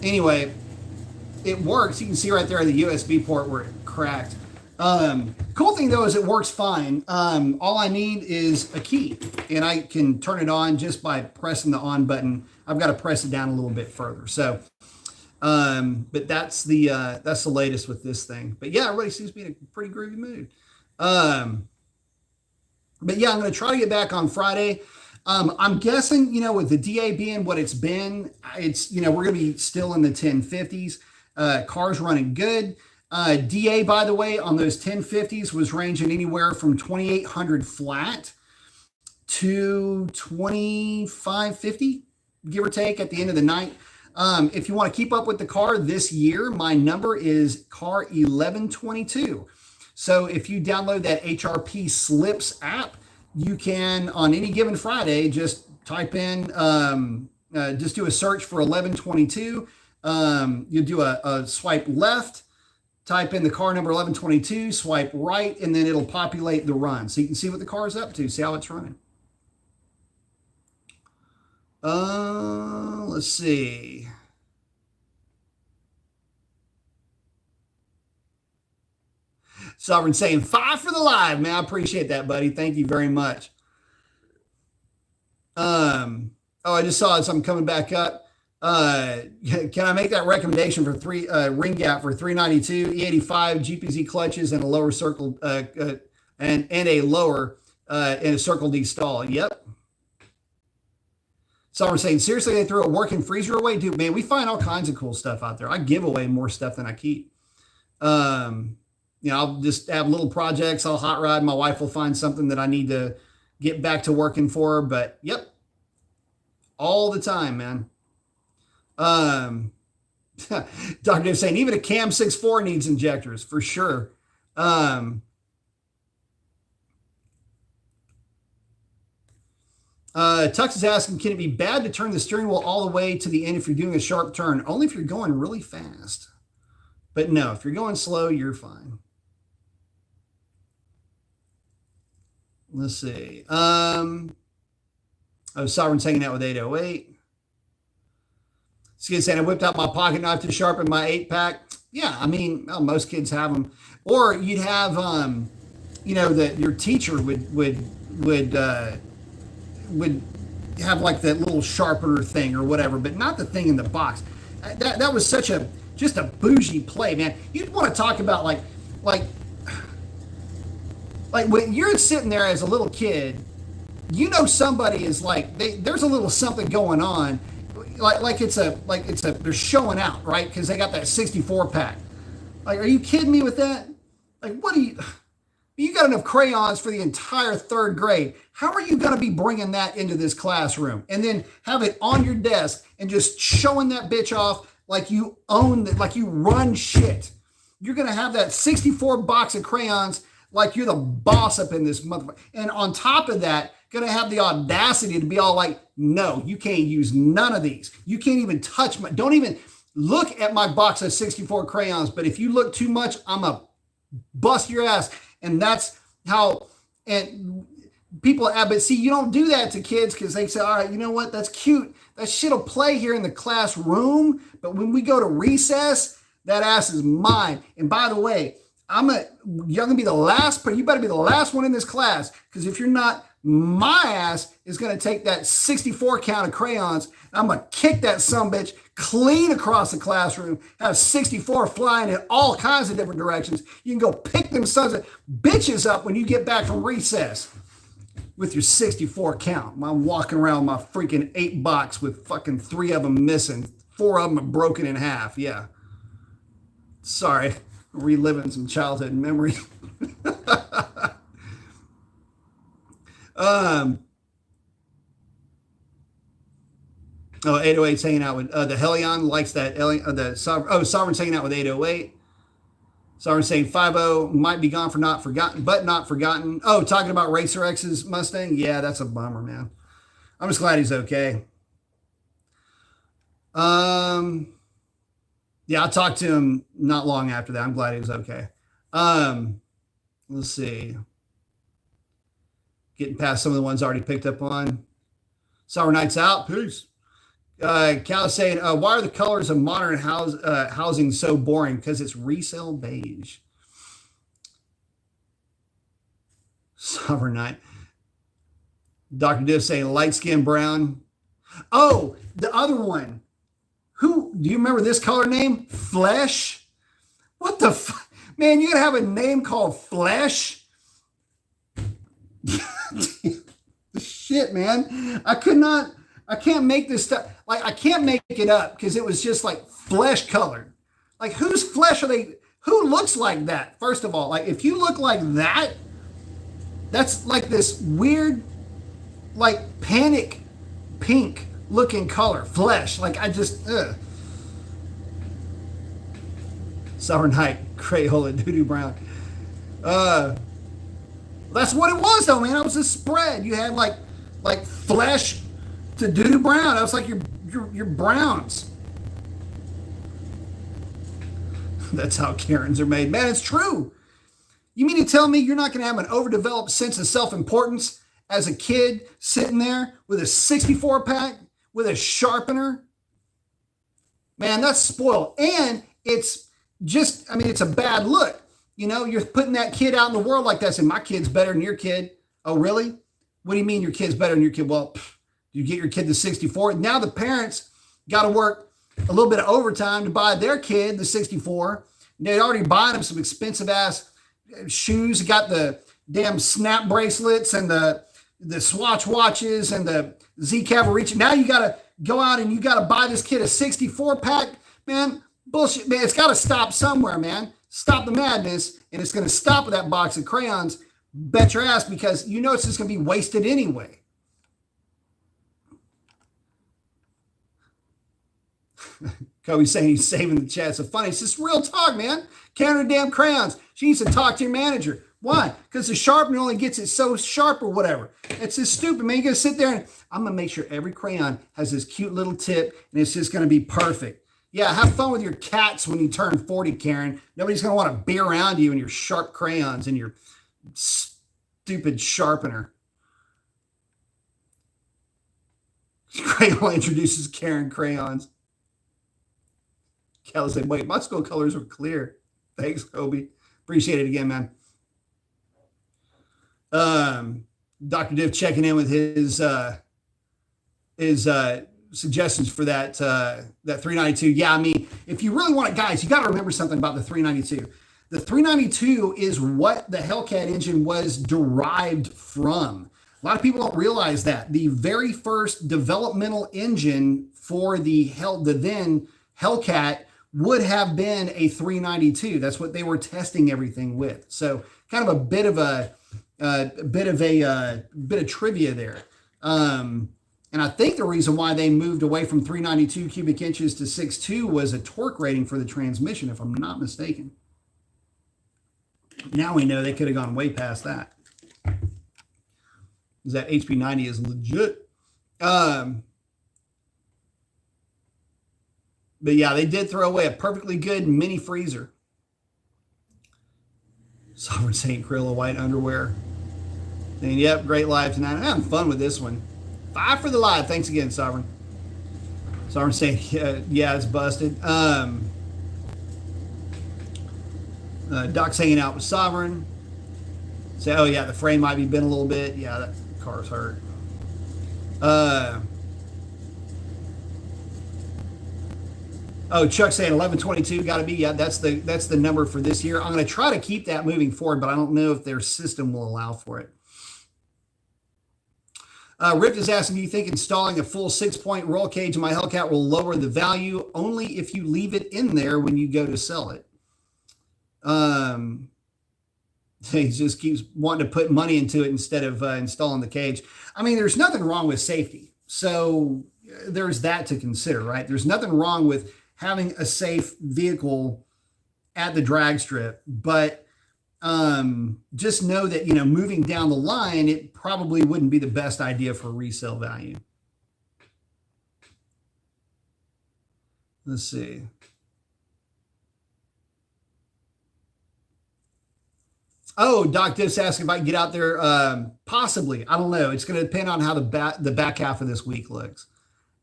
Anyway, it works. You can see right there the USB port where it cracked. Cool thing though is it works fine. All I need is a key, and I can turn it on just by pressing the on button. I've got to press it down a little bit further. So, but that's the latest with this thing. But yeah, everybody seems to be in a pretty groovy mood. But yeah, I'm going to try to get back on Friday. I'm guessing, with the DA being what it's been, we're going to be still in the 1050s. Cars running good. DA, by the way, on those 1050s was ranging anywhere from 2,800 flat to 2,550, give or take, at the end of the night. If you want to keep up with the car this year, my number is car 1122. So if you download that HRP Slips app, you can, on any given Friday, just type in, just do a search for 1122. You'll do a swipe left, type in the car number 1122, swipe right, and then it'll populate the run. So you can see what the car is up to, see how it's running. Let's see. Sovereign saying 5 for the live, man. I appreciate that, buddy. Thank you very much. I just saw something coming back up. Can I make that recommendation for ring gap for 392 E85 GPZ clutches and a lower circle and a lower in a circle D stall? Yep. Someone saying, seriously, they threw a working freezer away? Dude, man, we find all kinds of cool stuff out there. I give away more stuff than I keep. I'll just have little projects. I'll hot ride. My wife will find something that I need to get back to working for her. But yep, all the time, man. Dr. Dave saying even a Cam 6.4 needs injectors for sure. Tux is asking, can it be bad to turn the steering wheel all the way to the end if you're doing a sharp turn? Only if you're going really fast. But no, if you're going slow, you're fine. Let's see. Sovereign's hanging out with 808. Skid saying, I whipped out my pocket knife to sharpen my 8-pack. Yeah, I mean, most kids have them. Or you'd have, that your teacher would have like that little sharpener thing or whatever, but not the thing in the box. That was just a bougie play, man. You'd want to talk about like when you're sitting there as a little kid, somebody is like, there's a little something going on, they're showing out, right? Because they got that 64 pack. Like, are you kidding me with that? Like, you got enough crayons for the entire third grade. How are you going to be bringing that into this classroom and then have it on your desk and just showing that bitch off like you own it, like you run shit? You're going to have that 64 box of crayons like you're the boss up in this motherfucker. And on top of that, going to have the audacity to be all like, no, you can't use none of these. You can't even touch don't even look at my box of 64 crayons. But if you look too much, I'm going to bust your ass. And that's how, and people, but see, you don't do that to kids because they say, all right, you know what? That's cute. That shit'll play here in the classroom. But when we go to recess, that ass is mine. And by the way, you're going to be the last, you better be the last one in this class. Because if you're not, my ass is going to take that 64 count of crayons. And I'm going to kick that sumbitch clean across the classroom, have 64 flying in all kinds of different directions. You can go pick them sons of bitches up when you get back from recess with your 64 count. I'm walking around my freaking 8 box with fucking 3 of them missing. 4 of them are broken in half. Yeah. Sorry. Reliving some childhood memories. 808's hanging out with the Helion, likes that. Sovereign's hanging out with 808. Sovereign's saying 50 might be gone for not forgotten, but not forgotten. Oh, talking about Racer X's Mustang. Yeah, that's a bummer, man. I'm just glad he's okay. Yeah, I talked to him not long after that. I'm glad he was okay. Let's see. Getting past some of the ones already picked up on. Sour Nights out. Peace. Cal is saying, why are the colors of modern housing so boring? Because it's resale beige. Sovereign Knight. Dr. Div saying light skin brown. Oh, the other one. Who do you remember this color name? Flesh? What the man, you gotta have a name called Flesh? Shit, man. I can't make this stuff. Like, I can't make it up because it was just like flesh colored. Like, whose flesh are they? Who looks like that? First of all, like, if you look like that, that's like this weird, like, panic pink looking color. Flesh. Like, I just, ugh. Sovereign Height, Crayola, Doo-Doo Brown. That's what it was, though, man. It was a spread. You had like flesh to Doo-Doo Brown. That was like your browns. That's how Karens are made. Man, it's true. You mean to tell me you're not going to have an overdeveloped sense of self-importance as a kid sitting there with a 64 pack with a sharpener? Man, that's spoiled. And it's just, I mean, it's a bad look. You know, you're putting that kid out in the world like that, saying, my kid's better than your kid. Oh, really? What do you mean your kid's better than your kid? Well, you get your kid the 64. Now the parents got to work a little bit of overtime to buy their kid the 64. They'd already buying them some expensive ass shoes. Got the damn snap bracelets and the Swatch watches and the Z Cavalry. Now you got to go out and you got to buy this kid a 64 pack. Man, bullshit, man. It's got to stop somewhere, man. Stop the madness. And it's going to stop with that box of crayons. Bet your ass, because you know it's just going to be wasted anyway. Kobe's saying he's saving the chat. So funny. It's just real talk, man. Counter damn crayons. She needs to talk to your manager. Why? Because the sharpener only gets it so sharp or whatever. It's just stupid, man. You're going to sit there and I'm going to make sure every crayon has this cute little tip and it's just going to be perfect. Yeah, have fun with your cats when you turn 40, Karen. Nobody's going to want to be around you and your sharp crayons and your stupid sharpener. Crayola introduces Karen crayons. Kelly said, wait, my school colors were clear. Thanks, Kobe. Appreciate it again, man. Dr. Div checking in with his suggestions for that 392. Yeah, I mean, if you really want it, guys, you got to remember something about the 392. The 392 is what the Hellcat engine was derived from. A lot of people don't realize that. The very first developmental engine for the then Hellcat would have been a 392. That's what they were testing everything with. So kind of a bit of trivia there. And I think the reason why they moved away from 392 cubic inches to 6.2 was a torque rating for the transmission, if I'm not mistaken. Now we know they could have gone way past that. That HP90 is legit. But yeah, they did throw away a perfectly good mini freezer. Sovereign Saint Krilla white underwear. And yep, great live tonight. I'm having fun with this one. 5 for the live. Thanks again, Sovereign. Sovereign Saint, yeah, it's busted. Doc's hanging out with Sovereign. Say, oh yeah, the frame might be bent a little bit. Yeah, that car's hurt. Oh, Chuck's saying 1122 got to be. Yeah, that's the number for this year. I'm going to try to keep that moving forward, but I don't know if their system will allow for it. Rift is asking, do you think installing a full 6-point roll cage in my Hellcat will lower the value? Only if you leave it in there when you go to sell it. He just keeps wanting to put money into it instead of installing the cage. I mean, there's nothing wrong with safety. So there's that to consider, right? There's nothing wrong with having a safe vehicle at the drag strip, but just know that, you know, moving down the line, it probably wouldn't be the best idea for resale value. Let's see. Oh, Doc Dips asked if I can get out there. Possibly. I don't know. It's going to depend on how the back half of this week looks.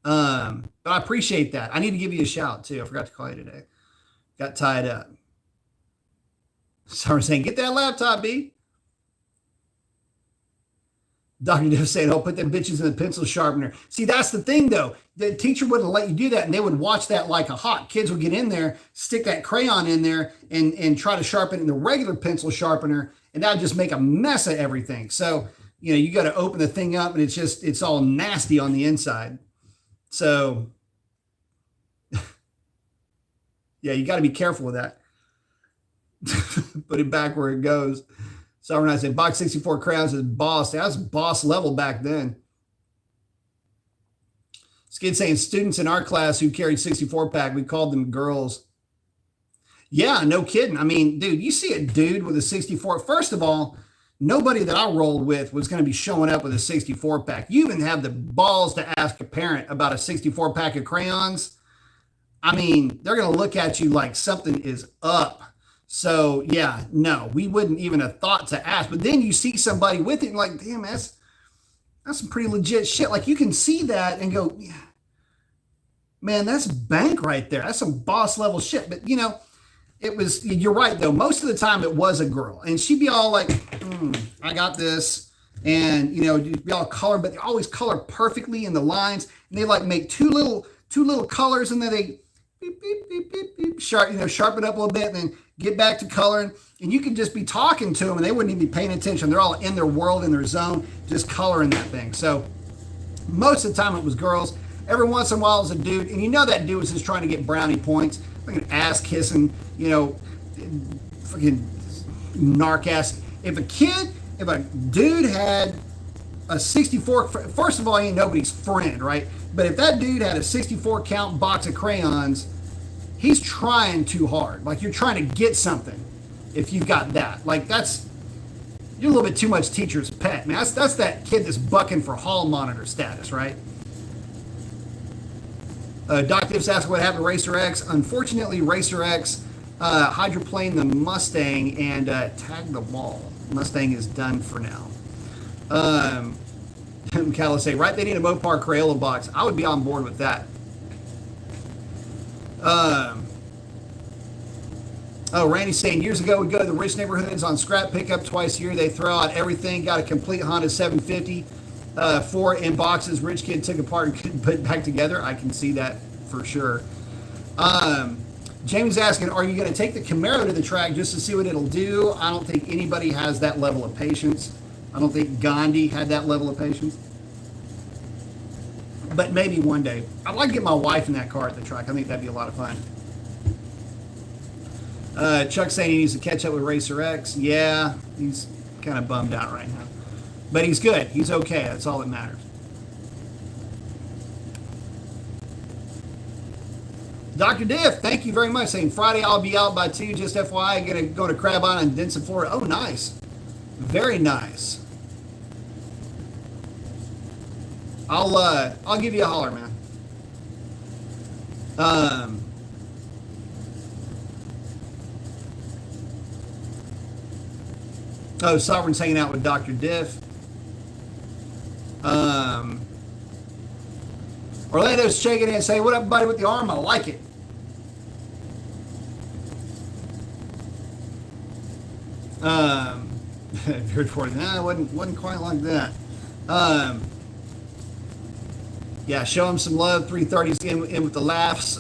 But I appreciate that. I need to give you a shout too. I forgot to call you today. Got tied up. Someone saying, get that laptop, B. Dr. Diff saying, "Oh, put them bitches in the pencil sharpener." See, that's the thing, though. The teacher wouldn't let you do that, and they would watch that like a hawk. Kids would get in there, stick that crayon in there, and try to sharpen it in the regular pencil sharpener, and that would just make a mess of everything. So, you got to open the thing up, and it's all nasty on the inside. So, yeah, you got to be careful with that. Put it back where it goes. So when I say box 64 crayons is boss, that was boss level back then. Skid saying students in our class who carried 64 pack, we called them girls. Yeah, no kidding. I mean, dude, you see a dude with a 64. First of all, nobody that I rolled with was going to be showing up with a 64 pack. You even have the balls to ask a parent about a 64 pack of crayons. I mean, they're going to look at you like something is up. So, yeah, no, we wouldn't even have thought to ask. But then you see somebody with it and like, damn, that's some pretty legit shit. Like, you can see that and go, yeah, man, that's bank right there. That's some boss level shit. But, you're right, though. Most of the time it was a girl. And she'd be all like, I got this. And, you'd be all colored, but they always color perfectly in the lines. And they like make two little colors, and then they beep, beep, beep, beep, beep, sharpen up a little bit, and then get back to coloring. And you could just be talking to them, and they wouldn't even be paying attention. They're all in their world, in their zone, just coloring that thing. So most of the time it was girls. Every once in a while it was a dude, and that dude was just trying to get brownie points, fucking ass kissing, fucking narc ass. If a dude had a 64, first of all, he ain't nobody's friend, right? But if that dude had a 64 count box of crayons, he's trying too hard. Like, you're trying to get something if you've got that. Like, you're a little bit too much teacher's pet, man. That's that kid that's bucking for hall monitor status, right? Doc Dips asked what happened to Racer X. Unfortunately, Racer X hydroplaned the Mustang and tagged the wall. Mustang is done for now. Callis say, right, they need a Mopar Crayola box. I would be on board with that. Randy's saying, years ago, we'd go to the rich neighborhoods on scrap pickup twice a year. They throw out everything, got a complete Honda 750, 4 in boxes. Rich kid took apart and couldn't put it back together. I can see that for sure. Jamie's asking, are you going to take the Camaro to the track just to see what it'll do? I don't think anybody has that level of patience. I don't think Gandhi had that level of patience. But maybe one day. I'd like to get my wife in that car at the track. I think that'd be a lot of fun. Chuck saying he needs to catch up with Racer X. Yeah, he's kind of bummed out right now. But he's good. He's okay. That's all that matters. Dr. Diff, thank you very much. Saying Friday I'll be out by 2. Just FYI, going to go to Crab Island and Denson, Florida. Oh, nice. Very nice. I'll give you a holler, man. Sovereign's hanging out with Dr. Diff. Orlando's shaking it and saying, what up, buddy, with the arm? I like it. Veered forward. Nah, it wasn't quite like that. Yeah, show him some love. 330's in with the laughs.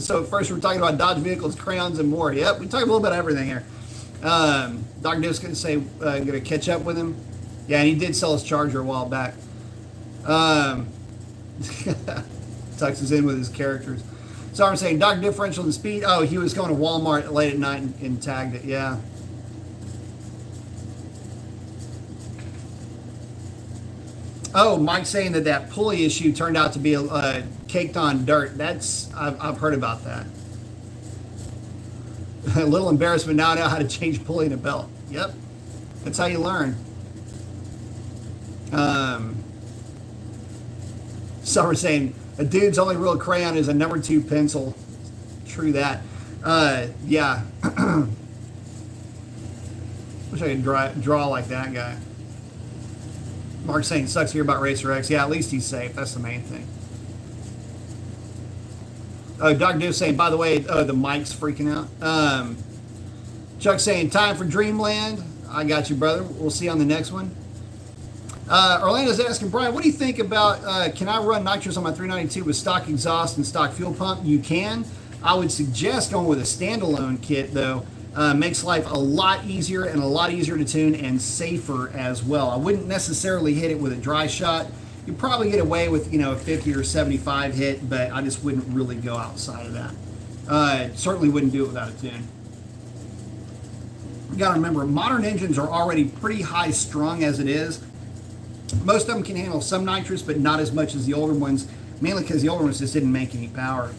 So first we're talking about Dodge vehicles, crayons, and more. Yep, we talk a little bit of everything here. Dr. Diff's going to say, going to catch up with him. Yeah, and he did sell his Charger a while back. Tux is in with his characters. So I'm saying, Dr. Differential and speed. Oh, he was going to Walmart late at night and tagged it. Yeah. Oh, Mike's saying that pulley issue turned out to be caked on dirt. I've heard about that. A little embarrassment now. I know how to change pulley in a belt. Yep, that's how you learn. Summer saying a dude's only real crayon is a number 2 pencil. True that. Yeah. Wish I could draw like that guy. Mark's saying sucks to hear about Racer X. Yeah, at least he's safe. That's the main thing. Oh, Dr. Div saying, by the way, the mic's freaking out. Chuck saying, time for Dreamland. I got you, brother. We'll see you on the next one. Orlando's asking, Brian, what do you think about, can I run nitrous on my 392 with stock exhaust and stock fuel pump? You can. I would suggest going with a standalone kit, though. Makes life a lot easier and a lot easier to tune and safer as well. I wouldn't necessarily hit it with a dry shot. You'd probably get away with, a 50 or 75 hit, but I just wouldn't really go outside of that. Certainly wouldn't do it without a tune. You gotta remember, modern engines are already pretty high strung as it is. Most of them can handle some nitrous, but not as much as the older ones, mainly because the older ones just didn't make any power.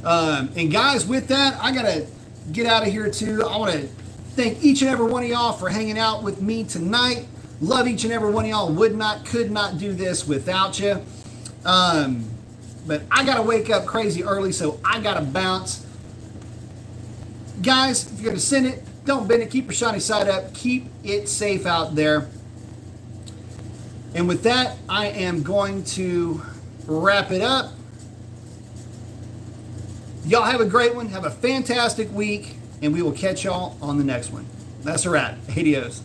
And guys, with that, I gotta get out of here too. I want to thank each and every one of y'all for hanging out with me tonight. Love each and every one of y'all. Could not do this without you. But I gotta wake up crazy early, so I gotta bounce. Guys, if you're gonna send it, don't bend it. Keep your shiny side up. Keep it safe out there. And with that, I am going to wrap it up. Y'all have a great one. Have a fantastic week, and we will catch y'all on the next one. That's a wrap. Adios.